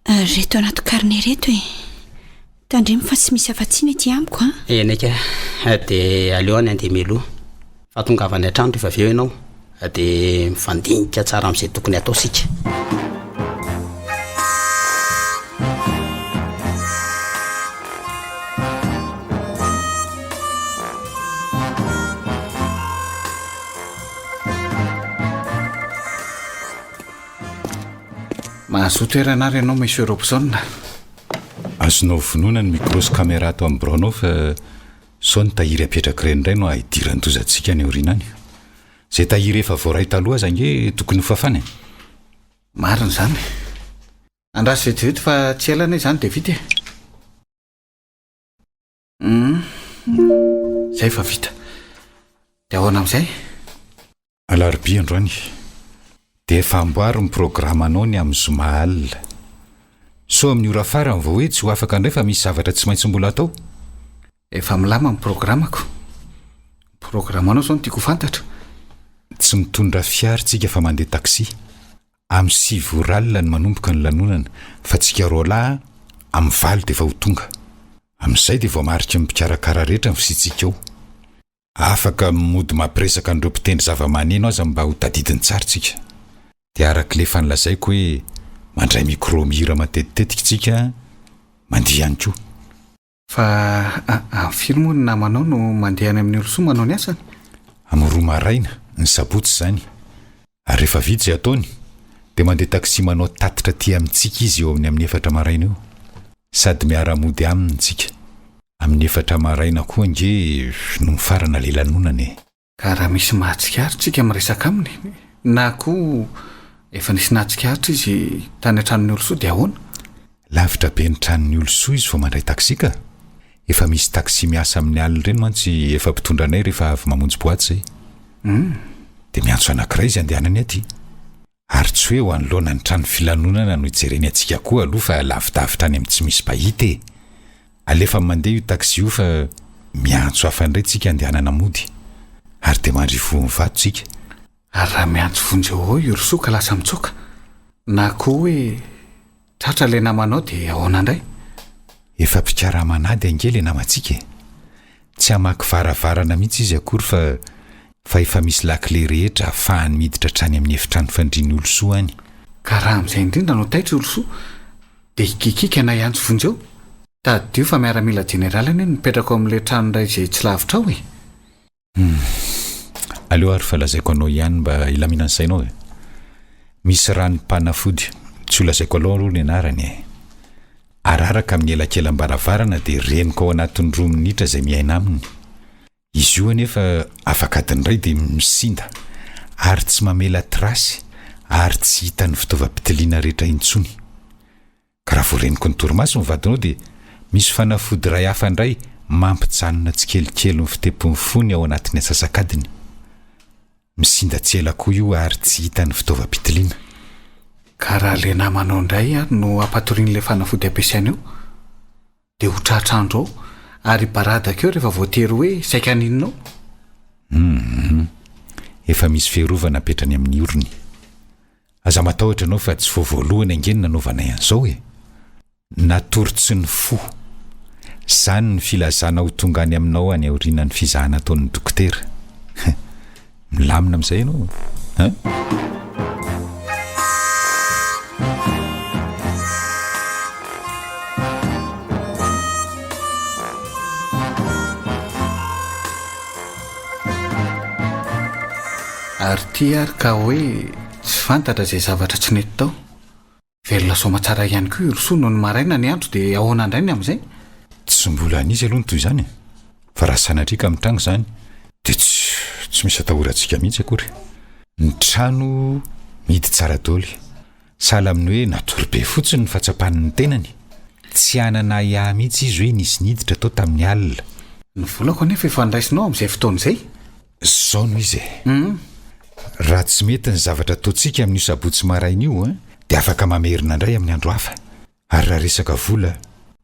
reto anaty carnet reto tandremo fa tsy misy afa-tsiny aty amiko eny ka dia aleo any andeha meloha fa tonga avy any an-trano rehefa avy eo ianao dia mifandinika tsara amin'izay tokony atao sika mahazo toeranary ianao monsieur Robson azonao vonoana ny micros caméra ato amin'ny branao fa sao ny tahiry apetraka ireny indray no ahidirany tozantsika ny orinany zay tahiry efa voaray taloha aza nge tokony ho fafany marina zany andrasy vetivety fa tsy elana izany dia vita zay fa vita dia ahoana amin'izay alarobia androany dia efa amboary ny programanao ny amin'ny zoma alina so amin'ny ora farany vao hoe tsy ho afaka indray fa misy zavatra tsy maintsy mbola atao efa milama ny programako programanao zao no tiako fantatra tsy mitondra fiaritsika fa mandeha taxi amin'ny 6 ora alina ny manomboka ny lanonana fa tsika rola amin'ny 8 dia efa ho tonga amin'izay dia vao marika ny mpikarakara rehetra ny fisitsika eo afaka mody mampiresaka an'ireo mpitendry zava-maneno aza mba ho tadidiny tsaritsika dia arak'le fanlazaiko hoe mandray micro mihira matetitetika tsika mandihy ihany koa fa firy moa ny namanao no mandeha any amin'ny olosoa manao ny asany amin'ny roa maraina ny sabotsy zany ary rehefa vita izay ataony dia mandeha taksi manao tatitra ty amintsika izy eo amin'ny 4 maraina eo sady miara-mody aminy tsika amin'ny 4 maraina koa nge no mifarana le lanonana ka raha misy mahatsikaritsika miresaka aminy na koa efa nisy nahatsikaritra izy tany an-tranony olosoa dia ahoana? Lavitra be ny tranony olosoa izy vao mandray taksi ka efa misy taksi miasa amin'ny alina ireny mantsy efa mpitondra anay rehefa avy mamonjy boaty zay. Dia miantso anankiray izy andehanany aty ary tsy hoe ho anoloana ny trano filanonana no hijereny antsika koa aloha fa lavidavitra any amin'ny tsy misy bahita e. Alefa mandeha io taksi io fa miantso hafa indray tsika andehanana mody ary dia mandrivo mivato tsika. Ary raha miantso vonjeo ao io olosoa ka lasa mitsoaka na koa hoe tratra ilay namanao dia ahoana indray? Efa mpikaramanady angely namantsika tsy hamaky varavarana mihitsy izy akory fa efa misy lakile rehetra ahafahany miditra trany amin'ny efitrano fandriany olosoa any. Ka raha amin'izay indrindra no taitra olosoa dia ikikika na iantso vonjeo tadio fa miaramila jeneralany mipetraka amin'ilay trano iray izay tsy lavitra ao e. Aleo ary fa lazaiko anao ihany mba ilamina ny sainao e. Misy ranom-panafody tsy ho lazaiko aloha aloha ny anarany e. Araraka amin'ny elakelam-baravarana dia reniko ao anatin'ny 2 minitra izay miaina aminy. Izy io anefa afaka adiny ray dia misinda ary tsy mamela trasy ary tsy hita ny fitaovam-pitiliana rehetra intsony. Ka raha voareniko ny torimaso ny vadinao dia misy fanafody ray hafa indray mampijanona tsikelikely ny fitepony fony ao anatin'ny asasakadiny. Misinda tsy ela koa io ary tsy hita ny fitaovam-pitiliana. Ka raha ilay namanao indray no ampatorian'ilay fanafody ampiasaina eo dia ho tratrandro ao ary baradaka eo rehefa voatery hoe saika aninonao. Efa misy fiarovana apetrany amin'ny orony. Aza matahotra anao fa tsy vao voalohany angeny nanaovanay an'izao e. Natoritry ny fo. Zany ny filazana ho tonga any aminao any aorianany fizahana ataon'ny dokotera. Milamina amin'izay ianao. Ary ty ary ka hoe tsy fantatra izay zavatra tsy nety tao. Velona soma tsara ihany koa olosoa no ny maraina ny andro dia ahoana indray ny amin'izay? Tsy mbola anisy aloha ny toy izany fa raha sanatrika amin'ny trano izany dia tsy misy atahorantsika mihitsy akory. Ny trano mihidy tsara daholo, sahala amin'ny hoe natory be fotsiny ny fatsapan'ny tenany. Tsy anana iahy mihitsy izy hoe nisy niditra tao tamin'ny alina. Ny volako anefa efa andraisinao amin'izay fotoana izay. Zao no izy e. Raha tsy mety ny zavatra ataontsika amin'io sabotsy maraina io dia afaka mamerina indray amin'ny andro hafa. Ary raha resaka vola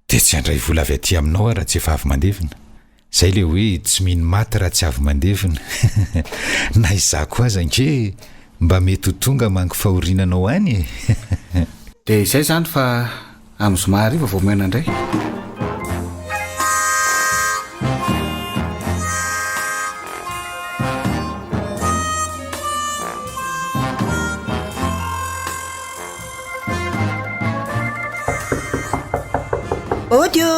dia tsy handray vola avy aty aminao raha tsy efa avy mandevina. Zay le hoe tsy mino maty raha tsy avy mandevina. Na izako aza anke mba mety ho tonga mangy fahorinanao any e. Dia izay zany fa amin'ny zoma hariva vao mena indray. Odio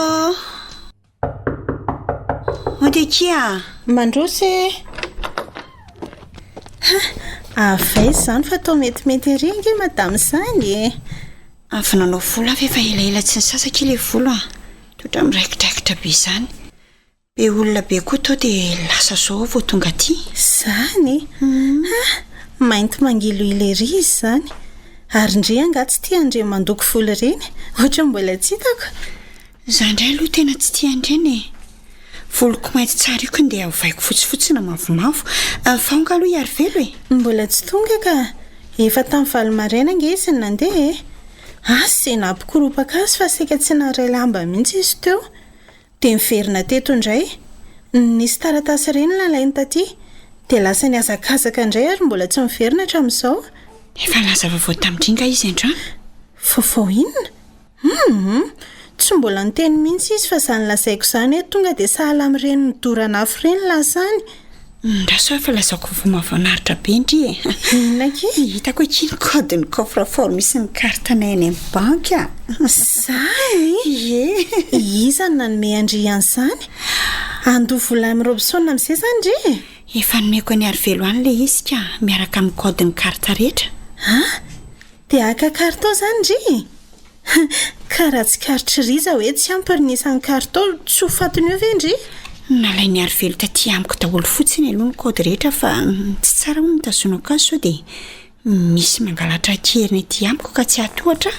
kia mandrosy avay izany fa atao metimety ery nge madamo izany e. Avy nanao vola avy efa elaela tsy ny sasaka ilay vola totra miraikidraikitra be izany. Be olona be koa tao dia lasa zao vao tonga aty. Izany mainty mangiloilo ery izy izany ary ndre anga tsy tia andre mandoko vola ireny ohatra mbola tsy hitako. Izany indray aloha tena tsy tia andreny e. Voloko mainty tsara io ko ndeha hovaiko fotsifotsy na mavomavo. Faonga aloha iary velo e. Mbola tsy tonga ka efa tamin'ny valo maraina nge izy nandeha e. Sy nampikorupaka azy fa saika tsy naray lamba mihitsy izy teo dia miverina teto indray. Nisy taratasy ireny nalainy taty dia lasa niazakazaka indray ary mbola tsy miverina hatramin'izao. Efa laza vaovao tamindringa izy andra. Vaovao inona? Tsy mbola niteny mihitsy izy fa izany lazaiko izany hoe tonga dia sahala amin'ireny nidorana afo ireny lasany. Ndraso efa lazako vomavonaritra be indry e. Inona ke? Hitako hoe kiny code-ny coffre-fort misy ny kartanay any amin'ny banka. Ye. Iza no nanome andry an'izany? Andoha vola amin'ny Robson amin'izay izany ndry? Efa nomeko ny arivelo any ilay izy ka miaraka amin'ny code-ny karta rehetra. Dia aka kartao izany ndry? Ka raha tsy kartry riza hoe tsy ampy ny isan'ny kartao tsy ho fatony eo ve ndry? nalay ny ary velo taty amiko daholo fotsiny aloha ny kody rehetra fa tsy tsara ho mitazonako azy sao dia misy mangalatra keriny aty amiko ka tsy hatohatra.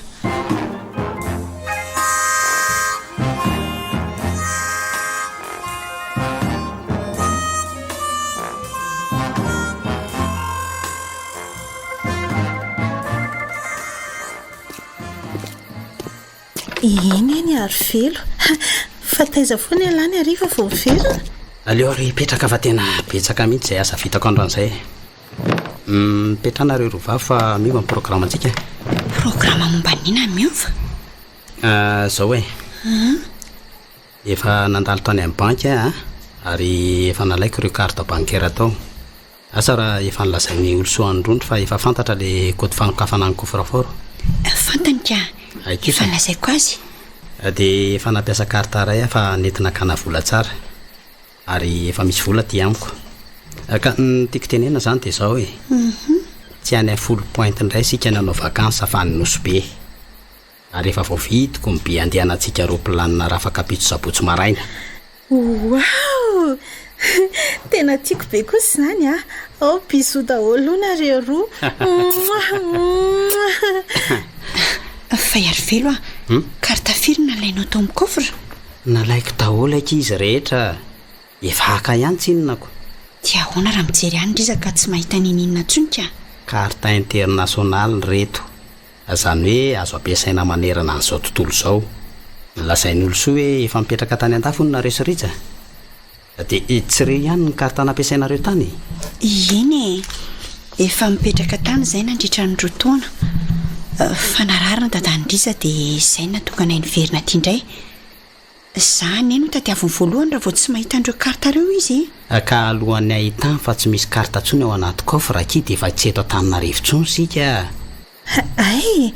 eny ny ary velo fa taiza foana alany ariva vao verina aleo ary petraka fa tena betsaka mihitsy izay asa vitako androan'izay petrana reo rovavy fa miova ny programa antsika. Programa momba nina miova zao hoe efa nandalitra any amin'ny banky ary efa nalaiko ireo carte bancaire tao asa raha efa nilazainy olosoandrondro fa efa fantatra le kody fanokafana ny coffre-fort. Fantanika efa lazaiko azy dia efa nampiasa carte ray fa nentina kana vola tsara ary efa misy vola ty amiko ka tiako tenena zany dia zao hoe tsy any full point indray sika nanao vakansa fa nynosy be ary efa vao vitiko ny be andehanantsika roaplanina raha afaka-pito sabotsy maraina. Wow, tena tiako be kosa izany ao biso daholo nareo roa. Fa iary velo carte firy nalainao tao amin'ny coffre? Nalaiko daholo ankizy rehetra efa haka ihany tsinonako. Dia ahoana raha mijery any rizaka tsy mahita ninina tsonika? Carte internationale reto izany hoe azo ampiasaina manerana an'izao tontolo izao. Lazainy olo soa hoe efa mipetraka tany an-dafo nareo sirija dia tsy reo ihany ny carte nampiasainareo tany? Eny efa mipetraka tany izay nandritra ny roa taona fa nararina dadanyriza dia izay natokana ny verina ty indray. Zany eno tadiaviny voalohany raha vao tsy mahita andreo carte reo izy. Ka alohan'ny ahitany fa tsy misy carte ntsony ao anaty coffre aky dia efa tsy eto an-taninarivo intsony sika. Ay,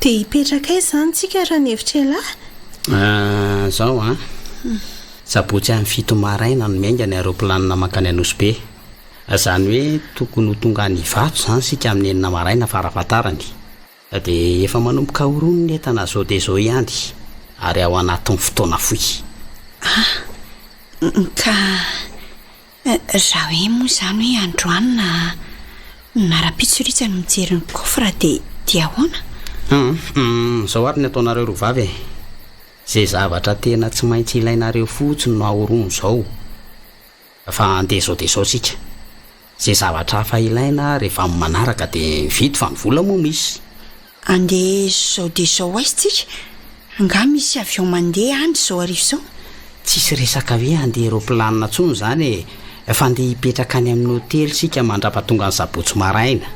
dia hipetraka izany tsika raha ny hevitra elahy? Zao sabotsy amin'ny fito maraina no miainga ny aeroplanina makany anosy be. Izany hoe tokony ho tonga ny vato izany sika amin'ny enina maraina farafatarany dia efa manomboka horono ny entana zao dia zao ihany ary ao anatin'ny fotoana fohy. Ka raha hoe moa izany hoe androany nara-pitsoritsy ny mijery ny coffre dia ahoana? Zao ary ny ataonareo rovavy izay zavatra tena tsy maintsy ilainareo fotsiny no ahorono izao fa andeha zao dia zao sika. Izay zavatra hafa ilaina rehefa manaraka dia mividy fa ny vola moa misy. Andeha zao dia zao aizy tsika? Nga misy avion mandeha any zao arivo zao? Tsisy resaka hoe andeha aeroplanina ntsony izany fa andeha hipetraka any amin'ny hotely sika mandrapatonga ny sabotsy maraina.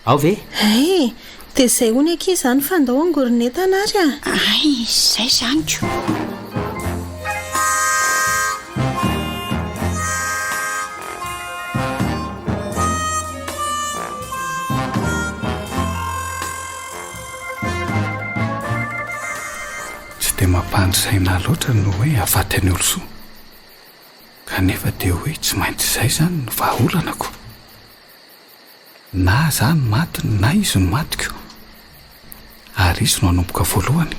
Ao ve? Ay, dia izay hono aky izany fandao angoronetana ary Ay, izay zany ko. Dia mampandrisaina loatra no hoe avatany olo soa kanefa dia hoe tsy maintsy izay zany no vahaolanako na zany matiny na izy no matiko ary izy no hanomboka voalohany.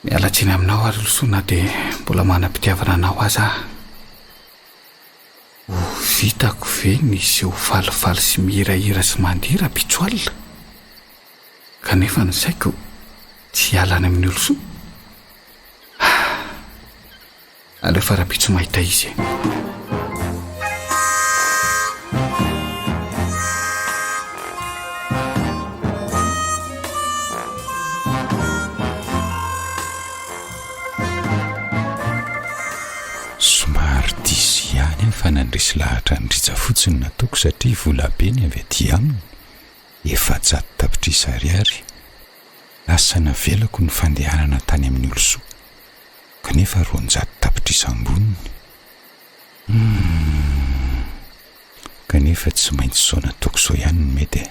Mialatsiny aminao ary olosoa na dia mbola manam-pitiavana anao aza ho vitako ve ny izy ho falifaly sy mihirahira sy mandira pitsoalina kanefa ny saiko tsy alana amin'ny olo soa. Aleo farapitso mahita izy. Somary diso ihany fa nandresy lahatra nydritsa fotsiny nataoko satria vola be ny avy aty aminy efa jato tapitrisa ariary. Lasa navelako ny fandehanana tany amin'ny olo soa kanefa roanjato tapitrisa amboniny. Kanefa tsy maintsy zao nataoko zao ihany no mety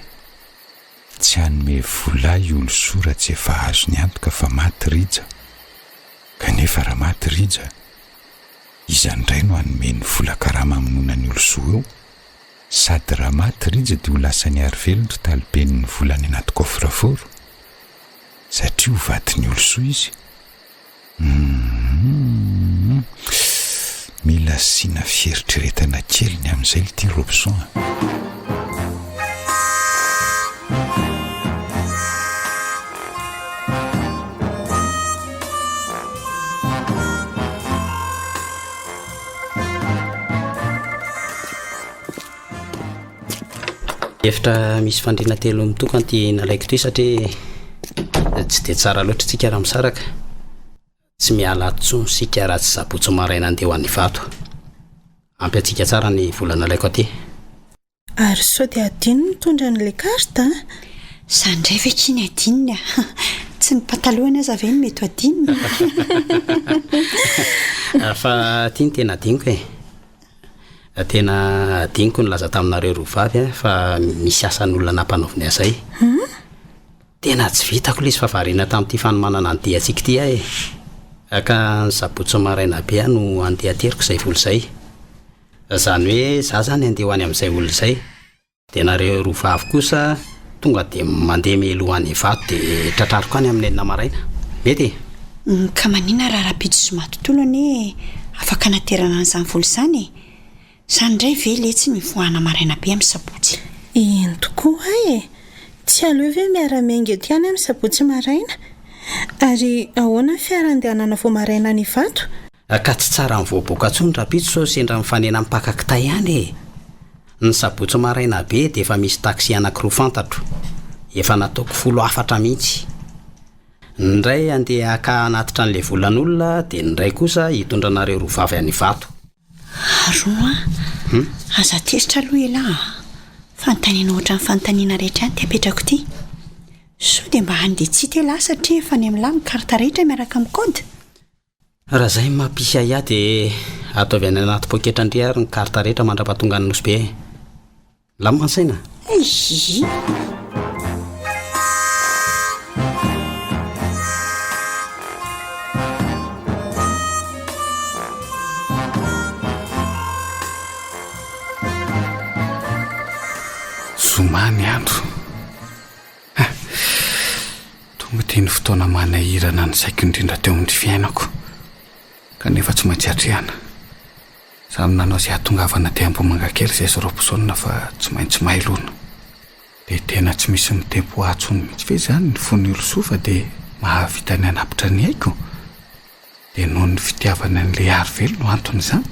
tsy hanome vola olo soa raha tsy efa azo ny antoka fa maty rija. Kanefa raha maty rija izandray no hanome ny vola karama aminona ny olo soa eo sady raha maty rija dia ho lasa ny ary velondro taliben'ny volany anaty coffre-fort satria ho vatiny olo soa izy. nasiana fieritreretana kelyny amin'izay lity Robson. Efitra misy fandriana telo mitokana ty nalaiko ty satria tsy dia tsara loatra tsika raha misaraka. Tsy miala atso sika raha tsy sabotsy maraina andeha ho an'ny vato. Ampy atsika tsara ny vola nalaiko aty. Ary sao dia adino mitondra n'ilay karta? Sandray ve tsy ny adinina? Tsy ny patalohana aza ve ny mety adinina? Fa ty ny tena adiniko e. Tena adiniko ny laza taminareo rovavy fa misy asan'olona nampanaoviny azay. Tena tsy vitako ilay izy fa variana tamin'ity fanomanana andeha antsika ty e. Ka ny sabotsy maraina be no andeha teriko izay vola izay. Zany hoe za zany andeha ho any amin'izay olona izay. Dia nareo rovavy kosa tonga dia mandeha melo ho any vato dia tratrariko any amin'ny enina maraina. Mety? Ka manina raha rapitso sy matontolo anie afaka naterana an'izany vola izany. Sandray ve le tsy mivoahana maraina be amin'ny sabotsy? Iny tokoa e. Tsy aleo ve miara-miainga ety any amin'ny sabotsy maraina? Ary ahoana fiara-andehanana vao maraina ny vato? Ka tsy tsara mivoaboaka intsony rapitso sendra mifanena mipakakitay ihany e. Ny sabotsy maraina be dia efa misy taksi anankiroa fantatro. Efa nataoko 14 mihitsy. Ny iray andeha haka anatitra an'ilay volan'olona dia ny iray kosa hitondra anareo rovavy any vato. Aroa aza tezitra aloha elahy. Fanontaniana ohatra ny fanontaniana rehetra any ty apetrako ty. So dia mba handeha tsy telahy satria efa ny amin'lahy mikarta rehetra miaraka amin'ny kôdy. Raha izay mampisy ahy dia ataovy any anaty poketra indray ary ny karta rehetra mandrapahatonga ny nosy be. Lama mansaina. Zomany andro. Tonga dia ny fotoana manahirana ny saiko indrindra teo amin'ny fiainako. Kanefa tsy maintsy hatrehana. Samy nanao izay hatongavana ty Ambohimanga kely izay sy Robson fa tsy maintsy mailona. Dia tena tsy misy mitempo atsony mihitsy ve izany ny fon'ny olosofa dia mahavita ny hanapitra ny haiko. Dia noho ny fitiavana n'ilay Arvelo no antony izany.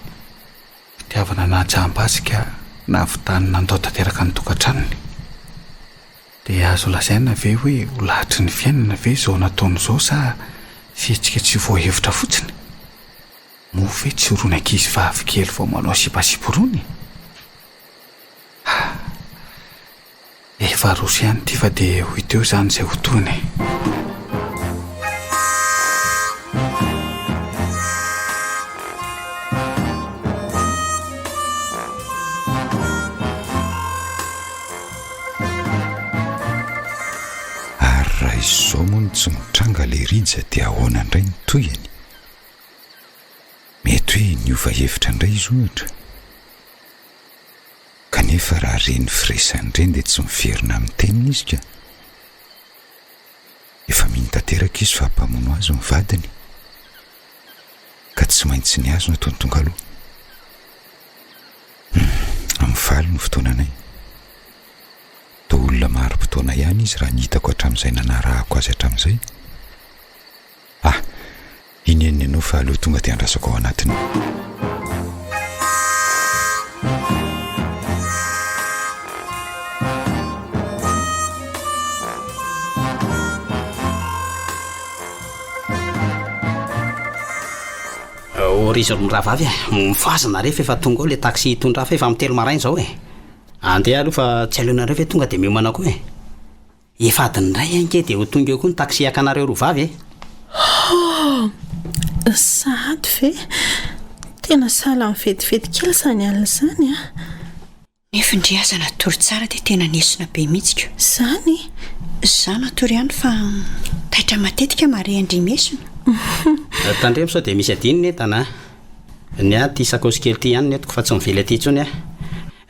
Fitiavana nahatsaham-pasika nahavitany nandao tanteraka ny tokantranony. Dia azo lazaina ve hoe ho lahatry ny fiainana ve izao nataony izao sa fihetsika tsy voahevitra fotsiny? Moa ve tsy rony ankizy vavy kely vao manao sipasiporony? Efa roso ihany ty fa dia hoy teo izany izay ho toiny. Izao moa tsy mitranga le rija dia ahoana indray ny toyany. Mety hoe niova hevitra indray izy ohatra. Kanefa raha reny firesany ireny dia tsy miverina amin'ny teniny izy ka. Efa mino tanteraka izy fa hampamono azy ny vadiny. Ka tsy maintsy ny azo no tonga aloha. Amin'ny faly ny fotoananay. Olona maro fotoana ihany izy raha nihitako hatramin'izay nanarahako azy hatramin'izay. Iny eniny ianao fa aloha tonga dia andrasako ao anatiny. Horizon raha vavy mifazana rehefa efa tonga ao ilay taksi hitondra fa efa amin'ny 3 maraina izao e. Andeha aloha fa tsy aleonareo ve tonga dia miomana koa e. Efa adiny iray anke dia ho tonga eo koa ny taksi hakanareo rovavy e. Sahady ve? Tena sahala amin'ny vetivety kely izany alina izany a. Nefa indray aza natory tsara dia tena nesina be mihitsika. Izany? Za natory ihany fa taitra matetika mare andrimesina. Tandremo sao dia misy adininy entana. Ny a ty sakosy kely ty ihany netiko fa tsy mively aty intsony a.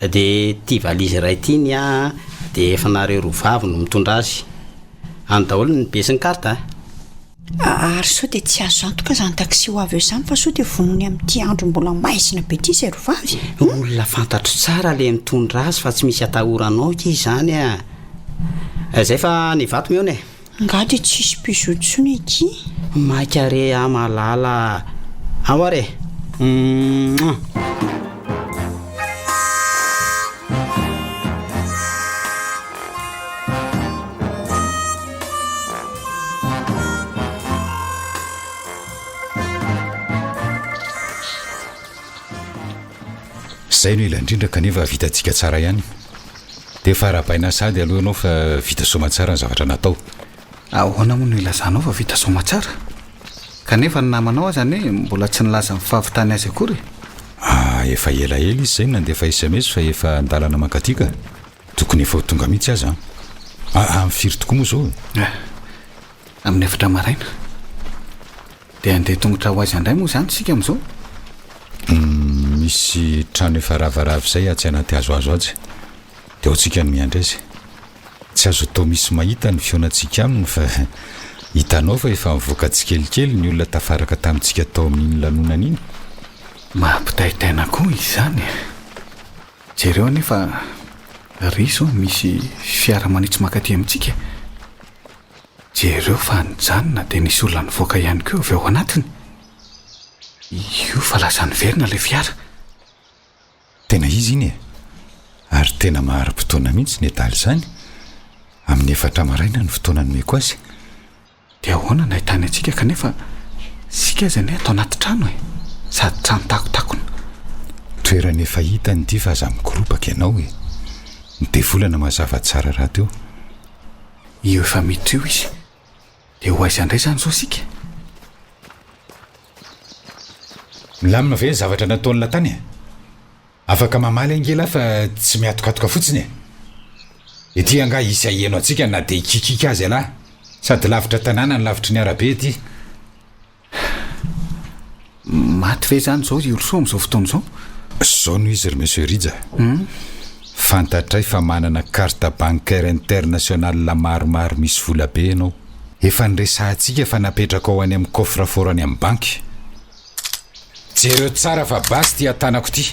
Dia ty valizy iray ty ny a dia efa nareo rovavy no mitondra azy. Any daholo ny be sy ny karta. ary sao dia tsy azo zantoka zany taksi ho avy eo izany fa sao dia vonony amin'ity andro mbola maizina be ity zay rovavy olona fantatro tsara le mitondra azy fa tsy misy atahoranao ky izany zay fa ny vato meona nga dia tsisy mpizotsony ity maikare amalala ao are zay no ila indrindra kanefa vitantsika tsara ihany dia farahabaina sady aloha ianao fa vita somatsara ny zavatra natao ahoana moa no ilazanao fa vita somatsara kanefa ny namanao azany hoe mbola tsy nilaza mifavitany azy akory efa elaela izy zay nandefa SMS fa efa andalana mankatika tokony efa ho tonga mihitsy azy amin'ny firy tokoa moa zao amin'ny efatra maraina dia andeha tongotra ho azy andray moa zany sika amin'izao misy trano efa ravarava izay atsy anaty azoazo azy dia ao tsika no miandry azy tsy azo atao misy mahita ny fionantsika aminy fa hitanao fa efa mivoaka tsikelikely ny olona tafaraka tamintsika tao amin'iny lanonana iny mampitaitaina koa izy zany jereo anefa riso misy fiaramanitsy makaty amintsika jereo fa nijanona dia nisy olona nivoaka ihany koa avy ao anatiny io fa lasa nyverina le fiara tena izy iny ary tena mahara-potoana mihitsy ny adaly izany amin'ny efatra maraina ny fotoana nomeko azy dia ahoana nahitany antsika kanefa sika zany atao anaty trano sady trano takotakona toerana efa hita ny ity fa aza mikoropaka ianao de volana mazava tsara raha teo io efa miditra io izy dia ho aizy andray zany zao sika milamina ve ny zavatra nataony latany afaka mamaly angela fa tsy miatokatoka fotsiny ety anga isy aheno antsika na dia ikikika azy alahy sady lavitra tanàna ny lavitry ny arabe ety maty ve zany zao ioloso amin'izao fotoana izao zao no izy ry monsieur Rija fantatray fa manana carte bancaire internationale maromaro misy vola be ianao efa nyresahantsika fa napetraka ao any amin'ny coffre fort any amin'ny banky jereo tsara fa basy ty atanako ity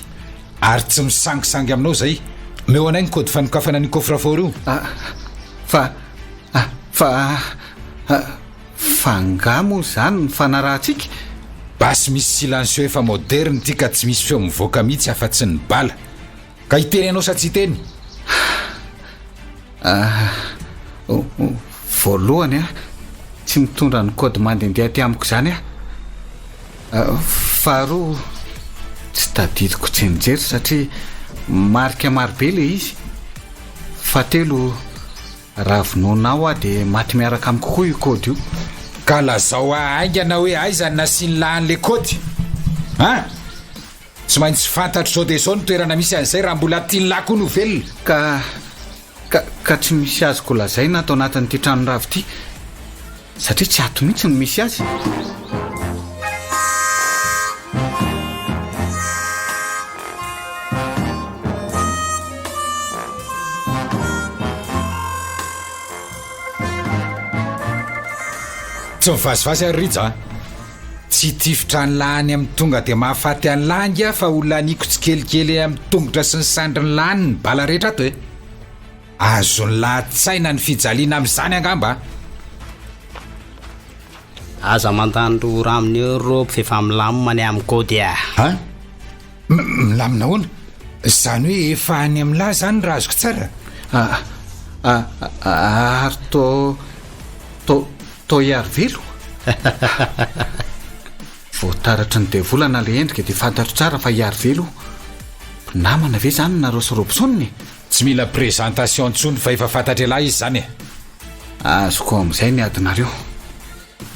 ary tsy misangisangy aminao zay meo anay ny kody fanokafana ny coffre fort io fangamo zany ny fanarahantsika basy misy silencio efa moderne ty ka tsy misy feo mivoaka mihitsy afa-tsy ny bala ka hiteny ianao sa tsy hiteny voalohany tsy mitondra ny kody mandendeha ty amiko zany faharoa tsy tadidiko tsenjery satria marika marobe le izy fahatelo raha vononao dia maty miaraka amiko koa io kody io ka lazao aingana hoe aizany nasiany lahan'le kody tsy maintsy fantatro zao dia zao ny toerana misy an'izay raha mbola tiany lako no velona ka tsy misy azoko lazay na atao anatin'ity trano ravo ity satria tsy ato mihitsy ny misy azy tsy mivazivazy ary Rija tsy tifitra ny lahany amin'ny tonga dia mahafaty any langy fa olona aniko tsy kelikely amin'ny tongotra sy ny sandry ny lany ny bala rehetra ato azo ny lahatsaina ny fijaliana amin'izany angamba aza mandandro raha amin'ny Europe fa efa milamina amin'ny kody milamina hoana zany hoe efa any amin'ny lahy zany raha azoko tsara ary to iary velo voataratry ny devolana le endrika dia fantatro tsara fa iary velo namana ve zany nareo sy robsonny tsy mila présentation ntsony fa efa fantatra lahy izy zany azoko amin'izay ny adinareo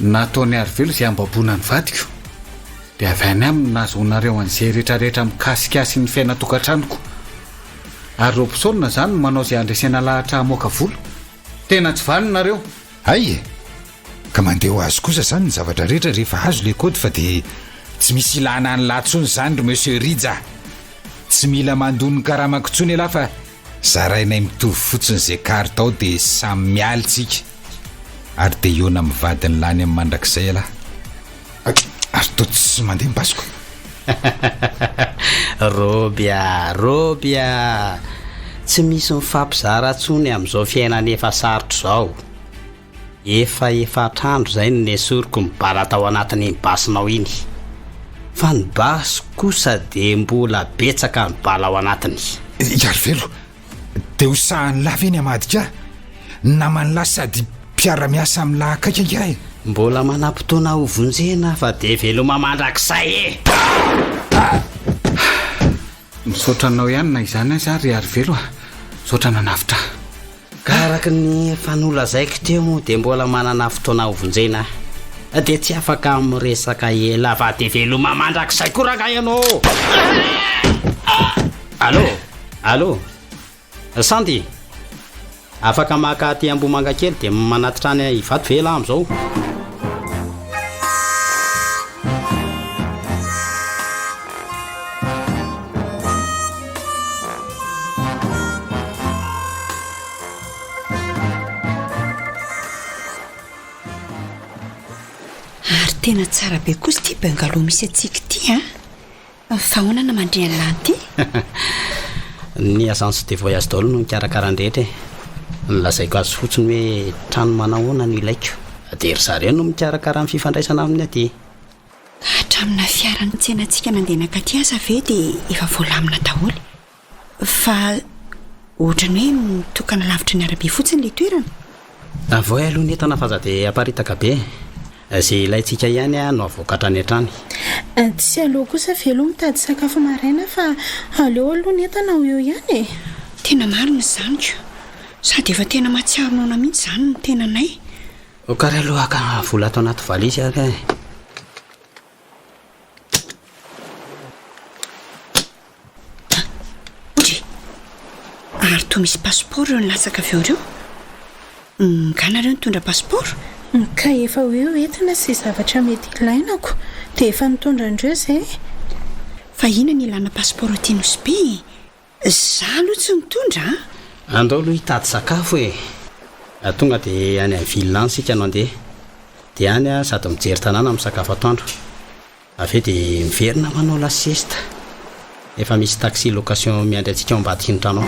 nataony ary velo izay ambaboana ny vadiko dia avy any aminy nazoanareo an'izay rehetrarehetra mikasikasy ny fiaina tokantranoko ary robsonna zany manao izay andresena lahatra hamoaka volo tena tsy valinareo ay ka mandeha ho azo kosa zany ny zavatra rehetra rehefa azo le kody fa dia tsy misy ilana ny lahtsony zany ry monsieur Rija tsy mila mandony karamako tsony elahy fa zarainay mitovy fotsiny izay karta ao dia samy mialitsika ary dia iona mivadiny lany amin'ny mandrakizay alahy ary to tsy mandeha mibasiko robia tsy misy mifampizaratsony amin'izao fiainana efa sarotro izao efatrandro izay no nesoriko mibala tao anatin'ny basinao iny fa ny basy kosa dia mbola betsaka mibala ao anatiny Arivelo dia hosahany lava eny amadika namany lahy sady mpiara-miasa amin'ny lahy akaika ingahy mbola manam-potoana ho vonjena fa dia veloma mandrakizay misaotranao ihany na izany azy ary Arivelo misaotra nanavitra ka araka ny fanolazaiko teo moa dia mbola manana fotoana ho vonjena dia tsy afaka miresaka ela fa dia veloma mandrakizay koranga ianao allo Sandy afaka maka aty Ambomanga kely dia manatitra any Ivato vela amin'izao ary tena tsara be kosa ty bangalow misy atsika ty fahoanana mandriany lany ty ny agence de voyage daholo no mikarakara-drehetra nylazaiko azy fotsiny hoe trano manahoana no ilaiko dia ry zareo no mikarakara amin'ny fifandraisana aminy aty hatramina fiara ny tsenantsika nandehanaka ty aza ve dia efa voalamina daholo fa ohatrany hoe mitokana lavitra ny arabe fotsiny le toerana avoa aloha ny entana faza dia aparitaka be izay ilayntsika ihany no avoakatra ny hatrany tsy aloha kosa velo mitady sakafo maraina fa aleo aloha ny entana ho eo ihany tena marina izanyko sady efa tena matsiaronona mihitsy izany ny tenanay karaha aloha ka vola ato anaty valisy ary otry ary toa misy passeport reo ny latsaka aveo reo ganareo nitondra passeport ka efa ho eo entina sy zavatra mety ilainako dia efa nitondra andreo izay fa ina ny ilana passeport tianosy be za aloha tsy mitondra andao aloha hitady sakafo tonga dia any amin'ny vilany sika no andeha dia any sady mijery tanàna amin'ny sakafo atoandro aveo dia miverina manao lasesta efa misy taxi location miandry antsika ao ambadika ny trano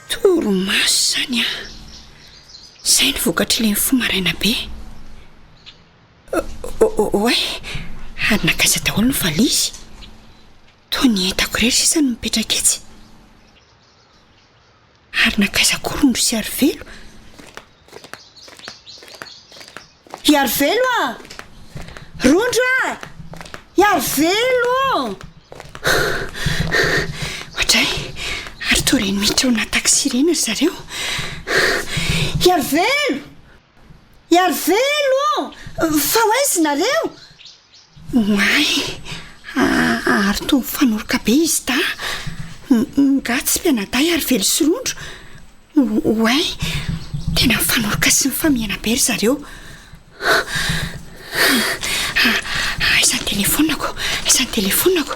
toromaso zany izay ny vokatra le mifo maraina be oe ary nakaiza daholo ny valizy toa ny entako rery sisa no mipetraka etsy ary nakaiza korondro sy Arivelo Arivelo rondro Arivelo ohatray ary toa reny miditra ao na taxi reny ry zareo Arivelo fa hoaizinareo ay ary toa mifanoroka be izy ta ngatsy mpianaday Arivelo sy rondro oay tena mifanoroka sy mifamiana be ry zareo isan'ny telefonako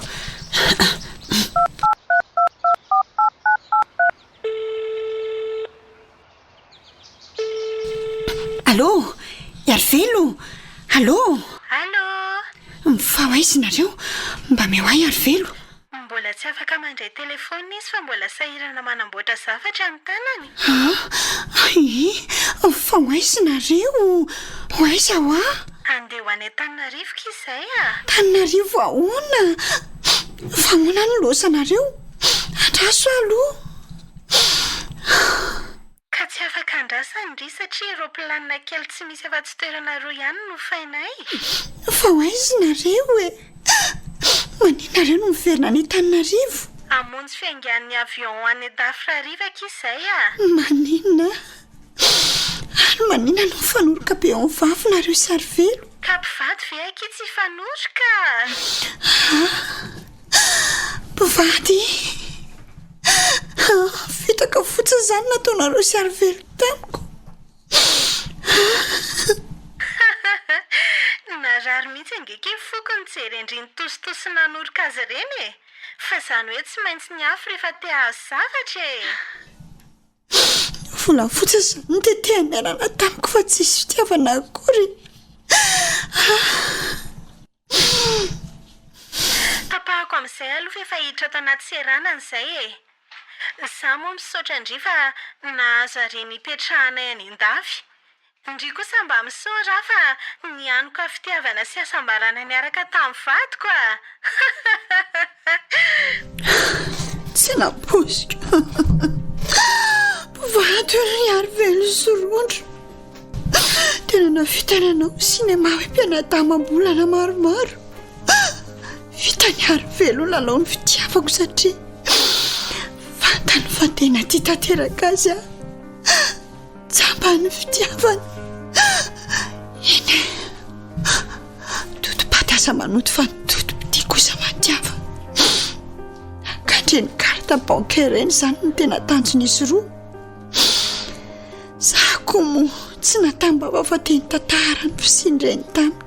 Allô Arivelo allô mifahaizinareo mba mehoay Arivelo mbola tsy afaka mandray telefona izy fa mbola sahirana manamboatra zavatra amin'ny tanany fahaizinareo hoaiza hoa andeha ho any Antananarivoka izay Tananarivo ahoana fa ahoana ny losanareo andraso aloha ka tsy afaka andrasany ry satria ireo planina kely tsy misy afa-tsy toerana roa ihany no fainay fa hoaizinareo maninareo no miverina ny Tananarivo amonjy fiangan'ny avion any Dafrarivaka izay maninona ary maninona no mifanoroka be ao vavinareo sy Arivelo ka mpivady ve aky tsy hifanoroka mpivady fitaka fotsiny izany nataonareo sy Arivelo tamiko narary mihitsy angeke foko nijery endriny tositosina norokazy ireny e fa izany hoe tsy maintsy ny afo rehefa te hahazo zavatra e. volafotsy izany dia te hanarana tamiko fa tsisy fitiavana akory. tapahako amin'izay aloha efa hiditra ato anaty seranana izay e. Izaho moa misaotra indri fa nahazo areny hipetrahanay any an-davy. Indri kosa mba misaora fa nianoko fitiavana sy asambarana niaraka tamin'ny vadiko a. Tsy naposika. Vato ny ary velo sorondro. Tena navitananao sinema hoe mpianadalam-bolana maromaro. Vita ny ary velo lalao ny fitiavako satria fantany fa tena tia tanteraka azy aho. Tsamba ny fitiavana. Eny toto-patasa manoto fa ny toto-pity kosa matiava. Kandre ny karta bancaire eny izany ny tena tanjon'izy roa. Zaho koa moa tsy natambava fa teny tantara ny fisindreny taminy.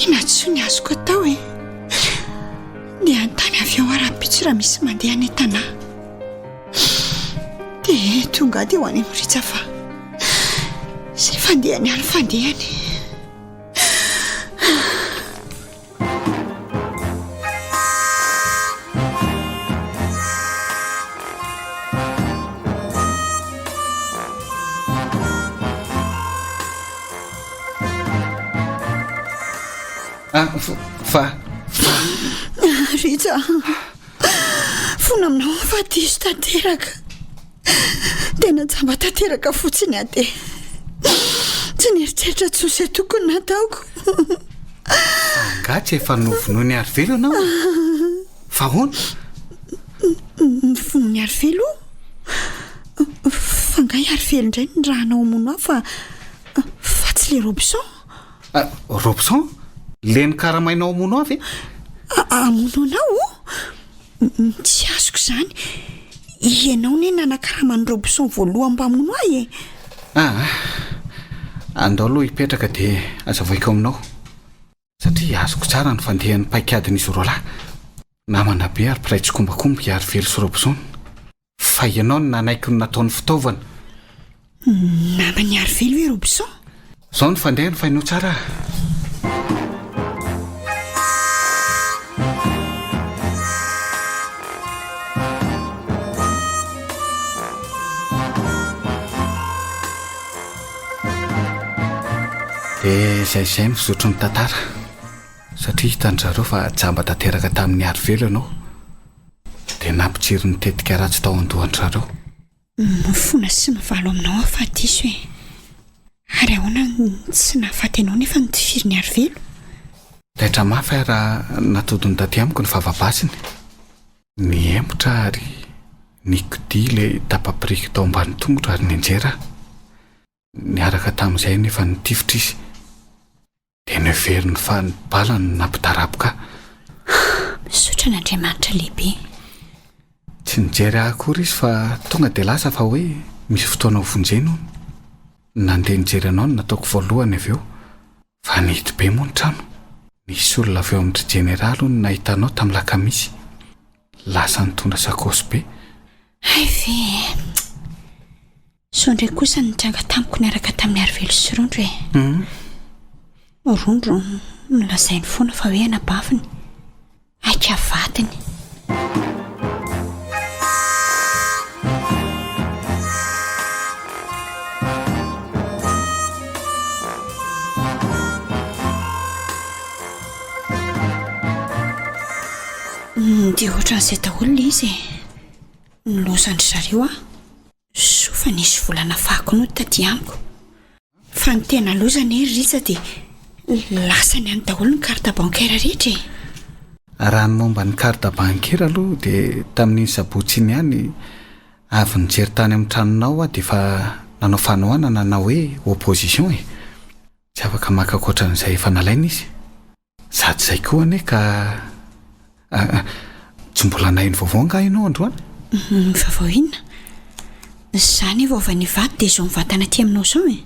Inatsoa ny azoko atao e. Dia antany avy ao ara-pitso raha misy mandeha any an-tanahy. Dia tonga dia ho any miritsa fa izay fandehany any fandehany. Fa Ritsa, fona aminao fa diso tanteraka. Tena jamba tanteraka fotsiny ade. Tsy nieritreritra tsosy tokony nataoko. Angatsy efa novonoa ny ary velo anao. Fa hono? Mivono ny ary velo? Fa nga ary velo indray ny raha anao mono fa tsy le Robson? Robson? Le ny karamainao mono avy? Amono anao? Tsy azoko izany. Ianao ne nanakaraman'ny Robson voalohany mba mono ahy e. Andao aloha hipetraka dia azavaiko aminao. Satria azoko tsara ny fandehan'ny paikadin'izy roa lahy. Namana be ary mpiray tsy kombakomba ary velo sy Robson. Fa ianao no nanaiky ny nataon'ny fitaovana. Namany ary velo hoe Robson? Zao ny fandehany fa hainao tsara. Dia izay misotro ny tantara satria hitan-jareo fa jamba tanteraka tamin'ny ary velo ianao dia nampitsiry ny tetika ratsy tao an-dohan-trareo. Mifona sy mivalo aminao aho fa diso e. Ary ahoana tsy nahafaty anao nefa nitifiry ny ary velo? Taitra mafy raha natodiny taty amiko ny vavabasiny. Ny emotra ary ny kodi ilay tapapiriky tao ambany tongotra ary ny anjera. Niaraka tamin'izay nefa nitifitra izy. Dia neveriny fa ny balany nampitarapoka. Misaotra n'Andriamanitra lehibe. Tsy nijery akory izy fa tonga dia lasa fa hoe misy fotoana ho vonjeny. Nandeha nijery anao no nataoko voalohany avy eo. Fa nihity be moa ny trano. Nisy olona avy eo amin'ny jeneraly no nahitanao tamin'ny lakamisy. Lasa nitondra sakosy be. Ay ve. So ndray kosa nitranga tamiko niaraka tamin'ny ary velo sy Rondro e. Rondro nolazainy foana fa hoe anabaviny. Aika vatiny. Dia ohatran'izay daholo le izy e. Nilozandry zareo so fa nisy volana fako no taty amiko. Fa ny tena lozana ery Ritsa dia lasa ny any daholo ny karta bancaire rehetra e. Raha ny momba ny karta bancaire aloha dia tamin'ny sabotsy iny ihany avy nijery tany amin'ny tranonao dia fa nanao fanohanana na hoe opposition e. Tsy afaka makakoatran'izay efa nalaina izy. Sady izay koa ane ka tsy mbola nahiny vaovao nga ianao androany? Vaovao inona? Zany vaova ny vady dia zao mivantana aty aminao zao e.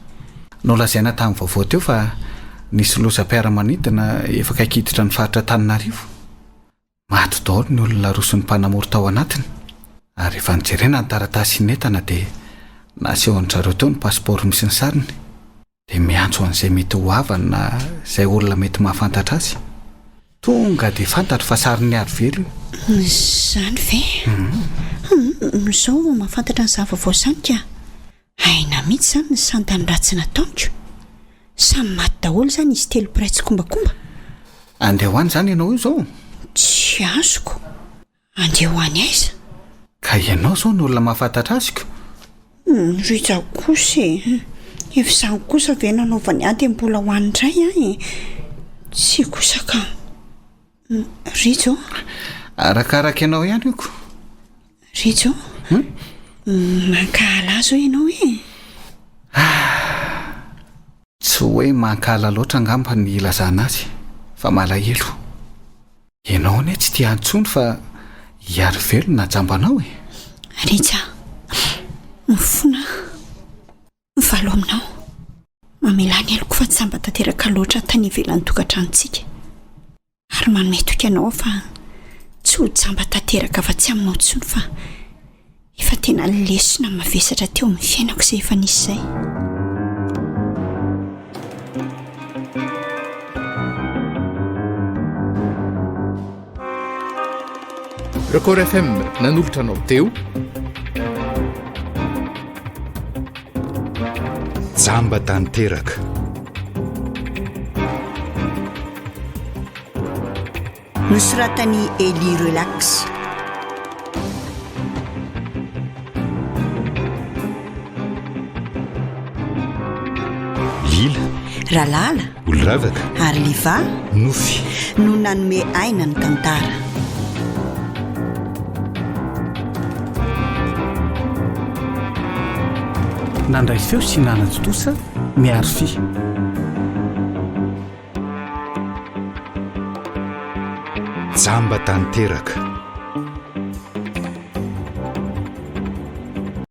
nolazaina tamin'ny vaovao teo fa nisy lozam-piaramanidina efa kaikiditra ny faritra Tananarivo. Maty daholo ny olona roso ny mpanamory tao anatiny, ary efa nijerena ny taratasy netana dia naseho an'zareo teo ny pasiporo misy ny sariny, dia miantso an'izay mety ho avany na izay olona mety mahafantatra azy. Tonga dia fantatro fa sariny Arivelo io. Zany ve? Zao vao mahafantatra ny zava-vaovao zany ka aina mihitsy zany ny santany ratsy nataonko. Samy maty daholo zany izy telo piray tsy kombakomba. Andeha ho any zany ianao io zao? Tsy azoko. Andeha ho any aiza? Ka ianao zao ny olona mahafantatra aziko. Ritra kosa e. Efa izany kosa ve nanaovany ahy dia mbola ho any indray ahy. Tsy kosa ka. Ritra. Arakaraka ianao ihany iko. Ritra. Mankahala zao ianao e. Tsy hoe mankahala loatra angamba ny ilazana azy, fa malahelo. Ianao anie tsy tia antsony fa Arivelo najambanao e. Ritra, mifona mivalo aminao. Mamelany aloko fa tsy samba tanteraka loatra tany ivelan'ny tokantranontsika. Ary manome toka ianao fa tsy ho jamba tanteraka fa tsy aminao tsony fa efa tena lesona mavesatra teo amin'ny fiainako izay efa nisy izay. Record FM nanolotra anao teo jamba tanteraka. Nosoratany Eli Relax. Lila, Ralala oloravaka, ary Liva nofy. no nanome aina ny tantara. Nandray feo sy nanatsotosa miaro fi. Jamba tanteraka.